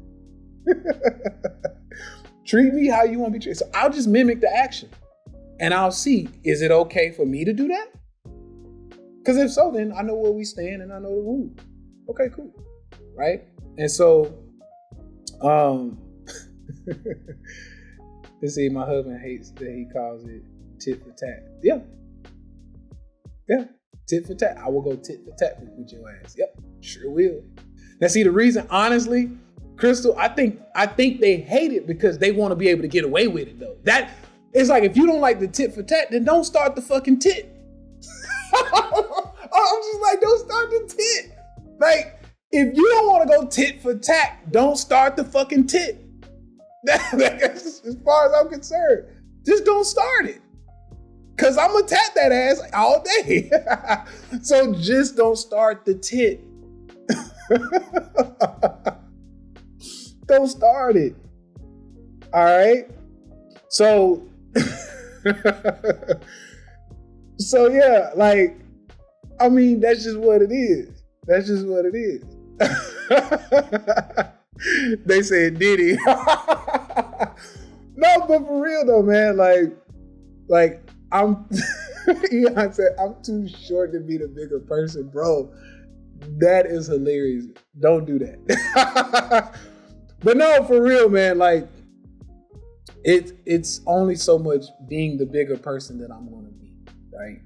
[SPEAKER 1] Treat me how you want to be treated. So I'll just mimic the action and I'll see, is it okay for me to do that? Because if so, then I know where we stand and I know the rules. Okay, cool. Right? And so, let's see, my husband hates that he calls it tit for tat. Yeah. Tit for tat. I will go tit for tat with your ass. Yep, sure will. Now see, the reason, honestly, Crystal, I think they hate it because they want to be able to get away with it though. That it's like, if you don't like the tit for tat, then don't start the fucking tit. I'm just like, don't start the tit. Like, if you don't want to go tit for tat, don't start the fucking tit. That's as far as I'm concerned. Just don't start it. Cause I'm gonna tat that ass all day. So just don't start the tit. Don't start it. All right. So, yeah, like, I mean, that's just what it is. That's just what it is. They said Diddy. No, but for real though, man, like I'm Elon said, I'm too short to be the bigger person, bro. That is hilarious. Don't do that. But no, for real, man, like it's only so much being the bigger person that I'm gonna be, right?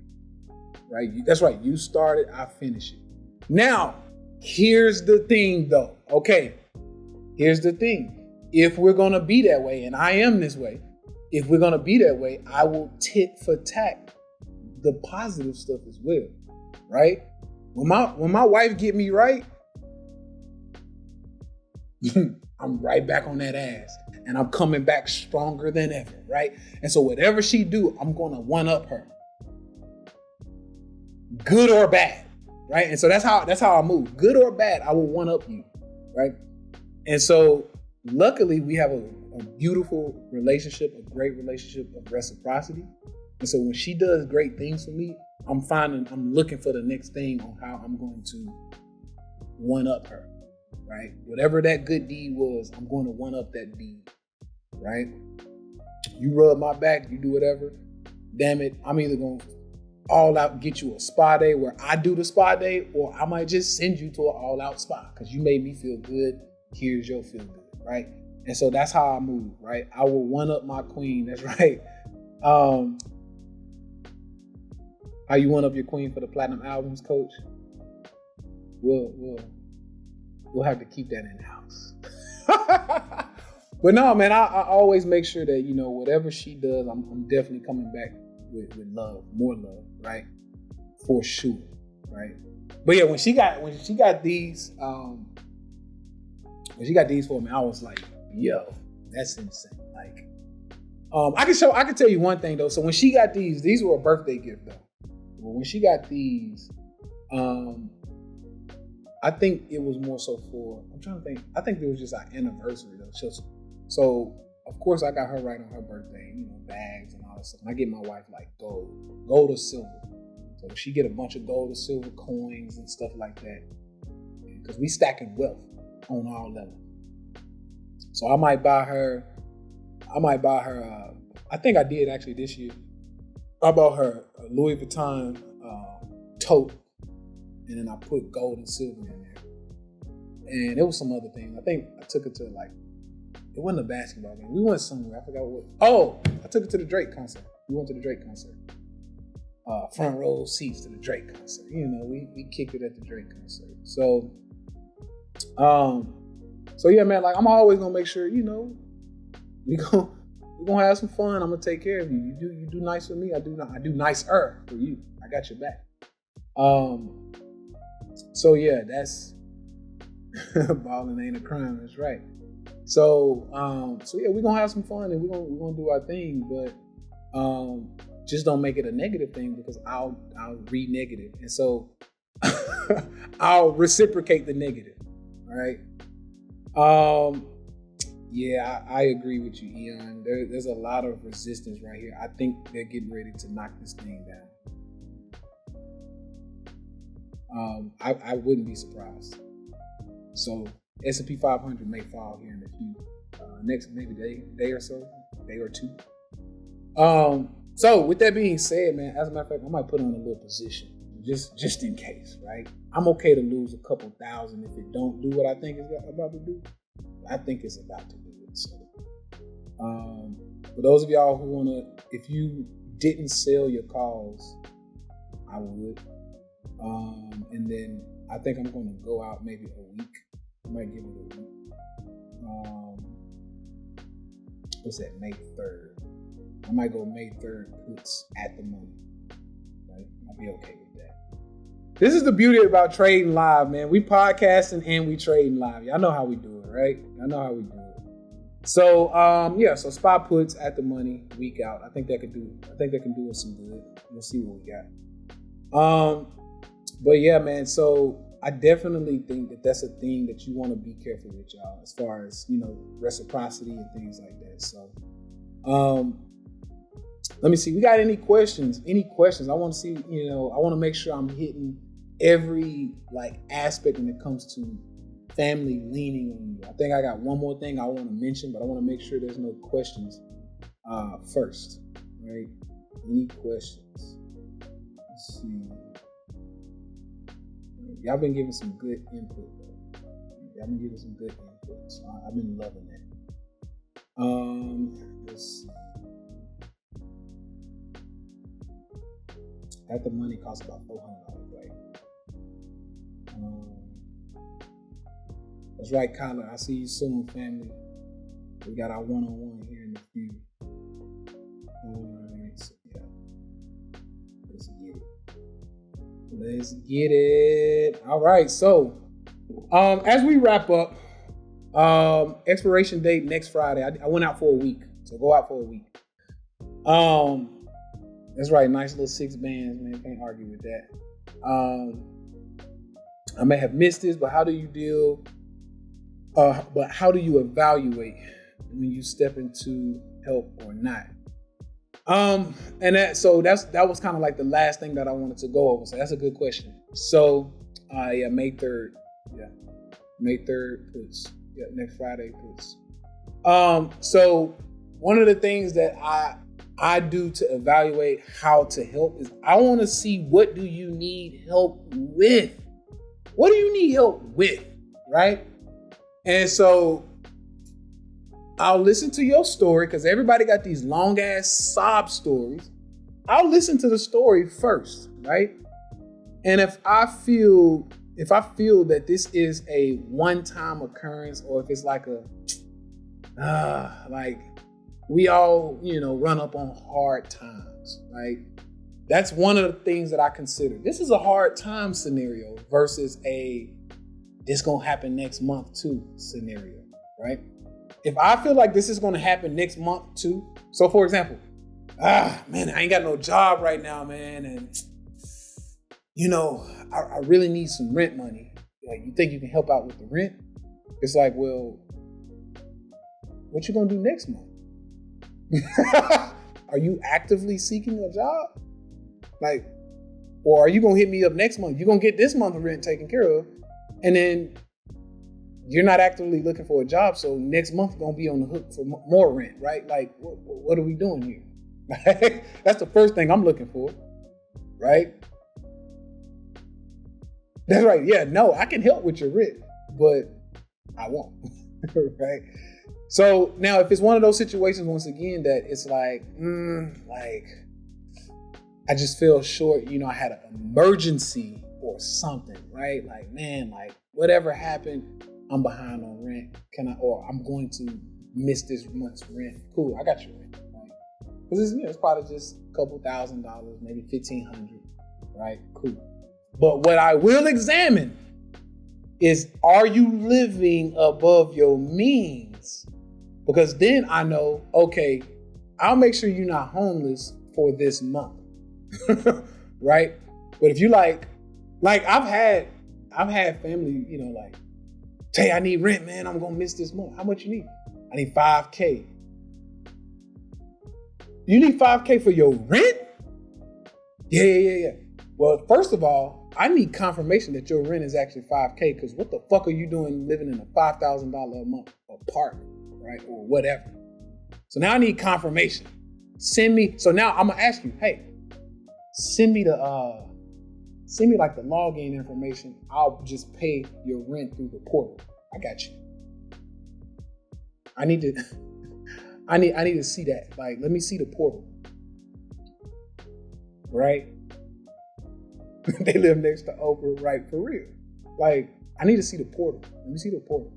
[SPEAKER 1] Right? That's right. You started, I finish it. Now, here's the thing though. Okay. Here's the thing. If we're gonna be that way, and I am this way, if we're gonna be that way, I will tit for tat the positive stuff as well, right? When my wife get me right, I'm right back on that ass, and I'm coming back stronger than ever, right? And so whatever she do, I'm gonna one up her, good or bad, right? And so that's how I move, good or bad, I will one up you, right? And so luckily we have a beautiful relationship, a great relationship of reciprocity. And so when she does great things for me, I'm looking for the next thing on how I'm going to one up her, right? Whatever that good deed was, I'm going to one up that deed, right? You rub my back, you do whatever, damn it, I'm either going to all out get you a spa day where I do the spa day, or I might just send you to an all out spa because you made me feel good. Here's your feel good, right? And so that's how I move, right? I will one up my queen. That's right. How you one up your queen for the platinum albums, coach? We'll have to keep that in house. But no, man, I always make sure that, whatever she does, I'm definitely coming back with love, more love, right? For sure, right? But yeah, when she got these for me, I was like, yo, that's insane. Like, I can tell you one thing though. So when she got these were a birthday gift though. Well, when she got these, I think it was more so I'm trying to think. I think it was just our anniversary though. So of course I got her right on her birthday, bags and all that stuff. And I get my wife like gold or silver. So she get a bunch of gold or silver coins and stuff like that. Because we stacking wealth on all levels. So I might buy her, I think I did actually this year. I bought her a Louis Vuitton tote, and then I put gold and silver in there. And there was some other things. I think I took her to it wasn't a basketball game. We went somewhere, I forgot what. Oh, I took her to the Drake concert. We went to the Drake concert. Front row seats to the Drake concert. You know, we kicked it at the Drake concert. So yeah, man, like I'm always gonna make sure, you know, we're gonna have some fun. I'm gonna take care of you. You do nice for me. I do nicer for you. I got your back. So yeah, that's balling ain't a crime. That's right. So yeah, we're gonna have some fun and we're gonna do our thing, but just don't make it a negative thing, because I'll read negative, and so I'll reciprocate the negative. All right. Yeah, I agree with you, Eon. There's a lot of resistance right here. I think they're getting ready to knock this thing down. I wouldn't be surprised. So S&P 500 may fall here in a few next maybe day or so, day or two. So with that being said, man, as a matter of fact, I might put on a little position just in case, right? I'm okay to lose a couple thousand if it don't do what I think it's about to do. I think it's about to do it. So, for those of y'all who wanna, if you didn't sell your calls, I would. And then I think I'm gonna go out maybe a week. I might give it a week. What's that? May 3rd. I might go May 3rd puts at the money. Right? I'll be okay with that. This is the beauty about trading live, man. We podcasting and we trading live. Y'all know how we do it, right? Y'all know how we do it. So yeah, so spot puts at the money, week out. I think that can do us some good. We'll see what we got. But yeah, man, so I definitely think that that's a thing that you want to be careful with, y'all, as far as, you know, reciprocity and things like that. So let me see. We got any questions? I want to see, you know, I want to make sure I'm hitting every like aspect when it comes to family leaning on you. I think I got one more thing I want to mention, but I want to make sure there's no questions first, right? Any questions? Let's see. Y'all been giving some good input, though. So I've been loving that. Let's see. At the money costs about $400, right? That's right, Kyler. I see you soon, family. We got our one-on-one here in a few. All right, so yeah. Let's get it. All right, so as we wrap up, expiration date next Friday. I went out for a week, so go out for a week. That's right, nice little 6 bands, man. Can't argue with that. I may have missed this, but how do you deal? But how do you evaluate when you step into help or not? And that was kind of like the last thing that I wanted to go over. So that's a good question. So yeah, May 3rd. Yeah. May 3rd puts. Yeah, next Friday puts. So one of the things that I do to evaluate how to help is I want to see, what do you need help with? What do you need help with? Right? And so I'll listen to your story, because everybody got these long ass sob stories. I'll listen to the story first, right? And if I feel that this is a one-time occurrence, or if it's like like we all, you know, run up on hard times, right? That's one of the things that I consider. This is a hard time scenario versus this gonna happen next month too scenario, right? If I feel like this is gonna happen next month too, so for example, man, I ain't got no job right now, man, and you know, I really need some rent money. Like, you think you can help out with the rent? It's like, well, what you gonna do next month? Are you actively seeking a job? Like, or are you gonna hit me up next month? You're gonna get this month's rent taken care of, and then you're not actively looking for a job, so next month you're gonna be on the hook for more rent, right? Like, what are we doing here? That's the first thing I'm looking for, right? That's right. Yeah, no, I can help with your rent, but I won't, right? So now, if it's one of those situations, once again, that it's like, I just feel short, I had an emergency or something, right? Like, man, like whatever happened, I'm behind on rent. Or I'm going to miss this month's rent. Cool, I got your rent, right? Because it's probably just a couple $1,000, maybe $1,500, right? Cool. But what I will examine is, are you living above your means? Because then I know, okay, I'll make sure you're not homeless for this month. Right? But if you like I've had family, like, Tay, I need rent, man. I'm gonna miss this month. How much you need? I need $5K. You need $5K for your rent? Yeah. Well, first of all, I need confirmation that your rent is actually $5K, because what the fuck are you doing living in a $5,000 a month apartment, right? Or whatever. So now I need confirmation. So now I'm gonna ask you, hey, send me like the login information. I'll just pay your rent through the portal. I got you. I need to see that. Like, let me see the portal. Right? They live next to Oprah, right? For real. Like, I need to see the portal. Let me see the portal.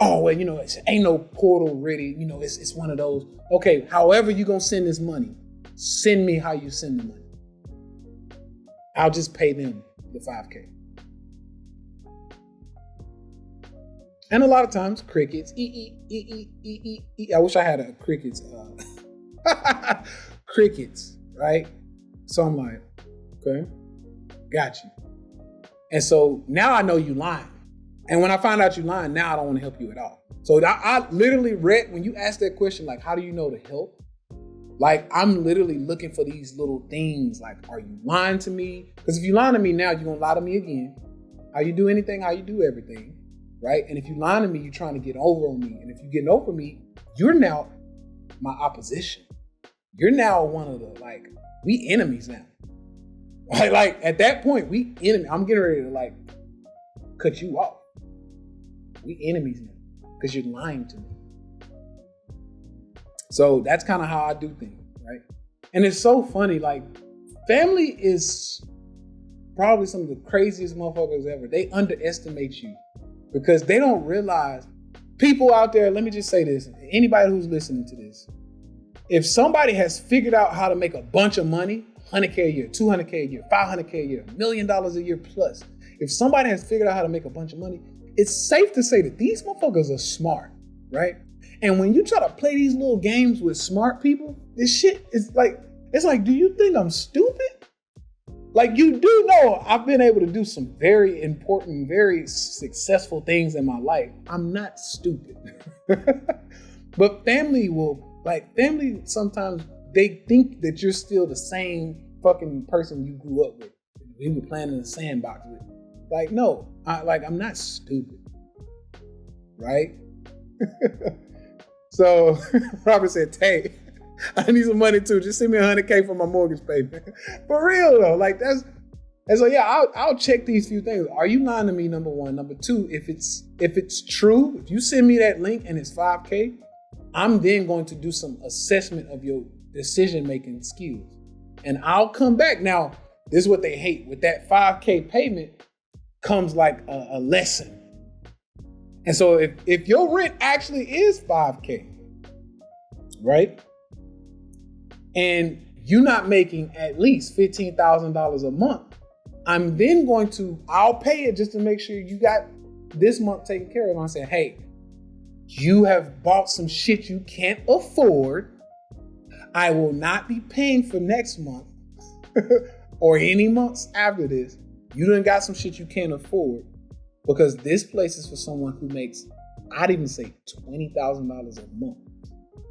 [SPEAKER 1] Oh, well, it ain't no portal ready. It's one of those. Okay, however you gonna send this money, send me how you send the money. I'll just pay them the $5K. And a lot of times, crickets. I wish I had a crickets. Crickets, right? So I'm like, okay, got you. And so now I know you lying. And when I find out you lying, now I don't want to help you at all. So I literally read, when you ask that question, like, how do you know to help? Like, I'm literally looking for these little things. Like, are you lying to me? Because if you lie to me now, you're going to lie to me again. How you do anything, how you do everything, right? And if you lie to me, you're trying to get over on me. And if you're getting over me, you're now my opposition. You're now one of the, like, we enemies now. Like at that point, we enemy. I'm getting ready to, like, cut you off. We enemies now because you're lying to me. So that's kind of how I do things, right? And it's so funny, like, family is probably some of the craziest motherfuckers ever. They underestimate you because they don't realize, people out there, let me just say this, anybody who's listening to this, if somebody has figured out how to make a bunch of money, 100K a year, 200K a year, 500K a year, $1 million a year plus, if somebody has figured out how to make a bunch of money, it's safe to say that these motherfuckers are smart, right? And when you try to play these little games with smart people, this shit is like, it's like, do you think I'm stupid? Like, you do know I've been able to do some very important, very successful things in my life. I'm not stupid. But family sometimes they think that you're still the same fucking person you grew up with. We were playing in the sandbox with. Like, no, I'm not stupid. Right? So Robert said, Tay, I need some money too. Just send me $100K for my mortgage payment. For real though, like and so yeah, I'll check these few things. Are you lying to me? Number one. Number two, if it's true, if you send me that link and it's $5K, I'm then going to do some assessment of your decision-making skills. And I'll come back. Now, this is what they hate. With that $5K payment comes like a lesson. And so if your rent actually is $5K, right? And you're not making at least $15,000 a month, I'm then I'll pay it just to make sure you got this month taken care of. I'm saying, hey, you have bought some shit you can't afford. I will not be paying for next month or any months after this. You done got some shit you can't afford because this place is for someone who makes, I'd even say $20,000 a month.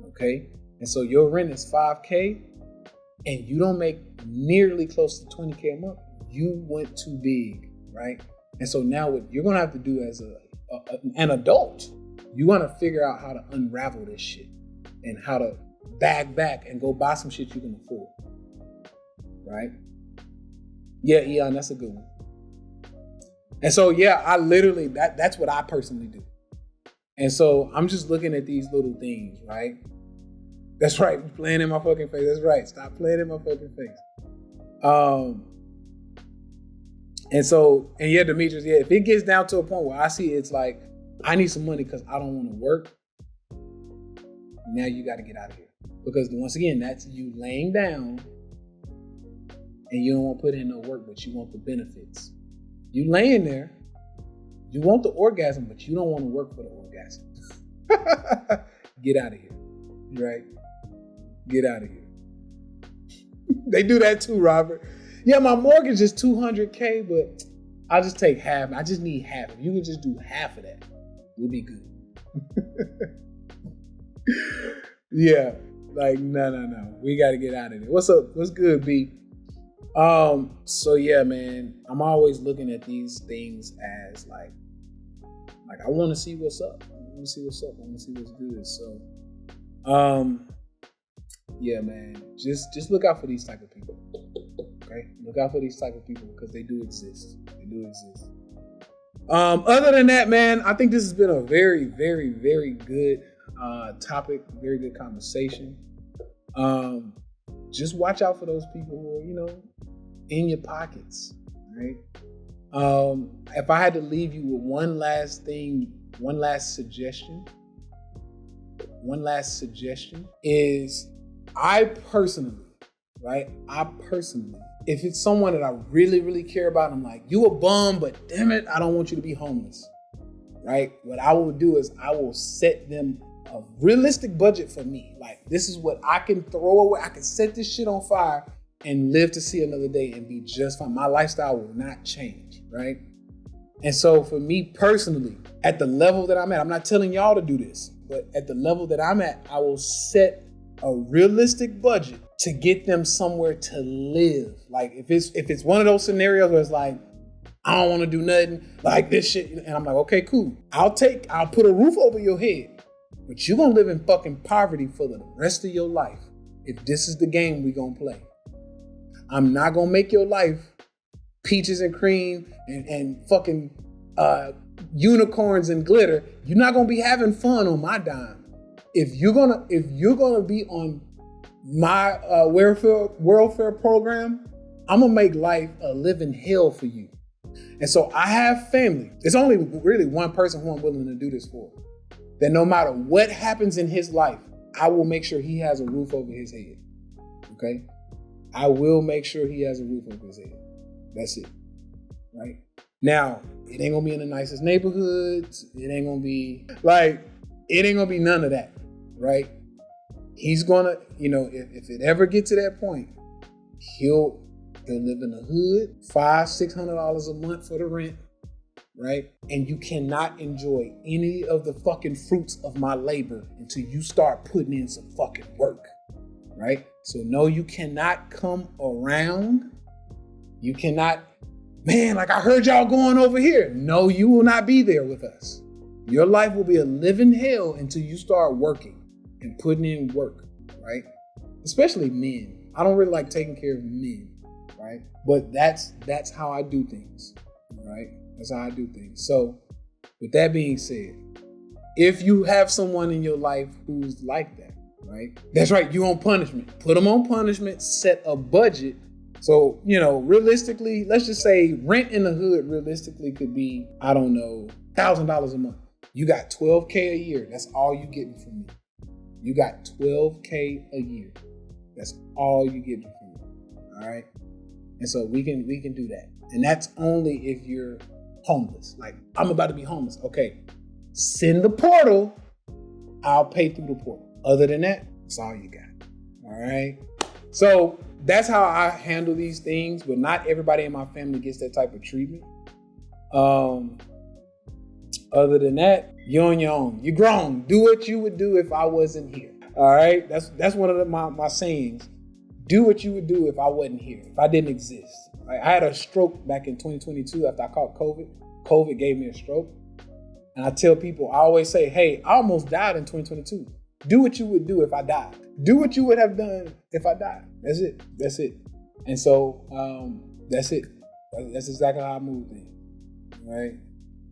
[SPEAKER 1] Okay? And so your rent is $5K and you don't make nearly close to $20K a month. You went too big, right? And so now what you're going to have to do as a an adult, you want to figure out how to unravel this shit and how to bag back and go buy some shit you can afford. Right? Yeah, Eon, that's a good one. And so, yeah, I literally, that's what I personally do. And so I'm just looking at these little things, right? That's right, playing in my fucking face. That's right, stop playing in my fucking face. And yeah, Demetrius, yeah, if it gets down to a point where I see it's like, I need some money because I don't want to work, now you got to get out of here. Because once again, that's you laying down and you don't want to put in no work, but you want the benefits. You laying there, you want the orgasm, but you don't want to work for the orgasm. Get out of here, right? Get out of here. They do that too, Robert. Yeah, my mortgage is $200K, but I'll just take half. I just need half. If you could just do half of that, we'll be good. Yeah, like, no. We got to get out of there. What's up? What's good, B? So yeah, man, I'm always looking at these things as like I want to see what's up. I want to see what's good. So, yeah, man, just look out for these type of people. Okay, look out for these type of people because they do exist. Other than that, man, I think this has been a very, very, very good topic, very good conversation. Just watch out for those people who are, in your pockets, right? If I had to leave you with one last suggestion is I personally, if it's someone that I really, really care about, I'm like, you a bum, but damn it, I don't want you to be homeless, right? What I will do is I will set them a realistic budget for me. Like, this is what I can throw away. I can set this shit on fire and live to see another day and be just fine. My lifestyle will not change, right? And so for me personally, at the level that I'm at, I'm not telling y'all to do this, but at the level that I'm at, I will set a realistic budget to get them somewhere to live. Like if it's one of those scenarios where it's like, I don't want to do nothing, like this shit, and I'm like, okay, cool. I'll put a roof over your head, but you're gonna live in fucking poverty for the rest of your life if this is the game we gonna play. I'm not gonna make your life peaches and cream and fucking unicorns and glitter. You're not gonna be having fun on my dime. If you're gonna be on my welfare program, I'm gonna make life a living hell for you. And so I have family. There's only really one person who I'm willing to do this for. That no matter what happens in his life, I will make sure he has a roof over his head. Okay? I will make sure he has a roof over his head. That's it. Right? Now, it ain't gonna be in the nicest neighborhoods. It ain't gonna be none of that. Right? He's gonna, if it ever gets to that point, he'll live in the hood, $500-$600 a month for the rent, right? And you cannot enjoy any of the fucking fruits of my labor until you start putting in some fucking work, right? So no, you cannot come around. You cannot, man, like I heard y'all going over here. No, you will not be there with us. Your life will be a living hell until you start working and putting in work, right? Especially men. I don't really like taking care of men. Right? But that's how I do things, right? That's how I do things. So with that being said, if you have someone in your life who's like that, right? That's right, you on punishment. Put them on punishment, set a budget. So, realistically, let's just say rent in the hood realistically could be, I don't know, $1,000 a month. You got $12K a year. That's all you getting from me. You got $12K a year. That's all you getting from me. All right? And so we can do that. And that's only if you're homeless. Like, I'm about to be homeless. Okay, send the portal. I'll pay through the portal. Other than that, that's all you got. All right? So that's how I handle these things. But not everybody in my family gets that type of treatment. Other than that, you're on your own. You're grown. Do what you would do if I wasn't here. All right? That's one of my sayings. Do what you would do if I wasn't here, if I didn't exist. Right? I had a stroke back in 2022 after I caught COVID. COVID gave me a stroke. And I tell people, I always say, hey, I almost died in 2022. Do what you would do if I died. Do what you would have done if I died. That's it. That's it. And so that's it. That's exactly how I move things. Right?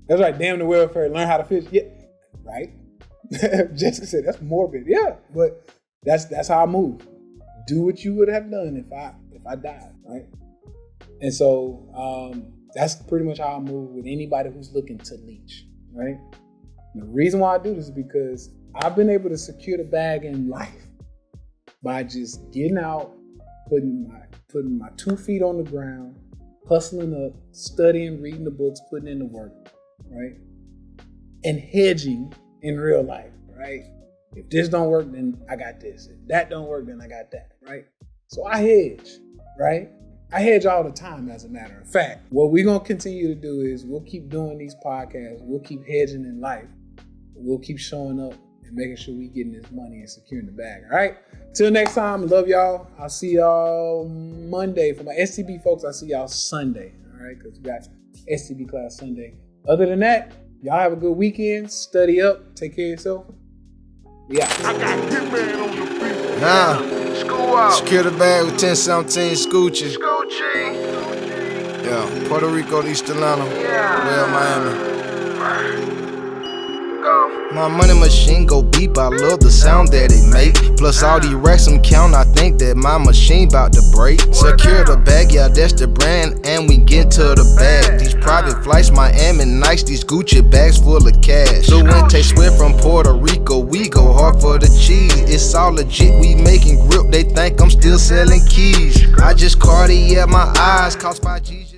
[SPEAKER 1] That's like damn the welfare, learn how to fish. Yeah. Right? Jessica said that's morbid. Yeah, but that's how I move. Do what you would have done if I died, right? And so that's pretty much how I move with anybody who's looking to leech, right? And the reason why I do this is because I've been able to secure the bag in life by just getting out, putting my 2 feet on the ground, hustling up, studying, reading the books, putting in the work, right? And hedging in real life, right? If this don't work, then I got this. If that don't work, then I got that, right? So I hedge, right? I hedge all the time, as a matter of fact. What we're going to continue to do is we'll keep doing these podcasts. We'll keep hedging in life. We'll keep showing up and making sure we getting this money and securing the bag, all right? Till next time, love y'all. I'll see y'all Monday. For my STB folks, I'll see y'all Sunday, all right? Because we got STB class Sunday. Other than that, y'all have a good weekend. Study up. Take care of yourself. Yeah.
[SPEAKER 2] I got Hitman on the beat. School out.
[SPEAKER 3] Secure the bag with 1017 Scoochie.
[SPEAKER 2] Scoochie.
[SPEAKER 3] Yeah, Puerto Rico, East Atlanta.
[SPEAKER 2] Yeah.
[SPEAKER 3] Well, Miami.
[SPEAKER 2] Go.
[SPEAKER 3] My money machine go beep, I love the sound that it make. Plus all these racks I'm count, I think that my machine bout to break. Secure the bag, yeah, that's the brand, and we get to the bag. These private flights, Miami nice, these Gucci bags full of cash. So when Tay Sweat from Puerto Rico, we go hard for the cheese. It's all legit, we making grip, they think I'm still selling keys. I just Cartier my eyes, cost by G's.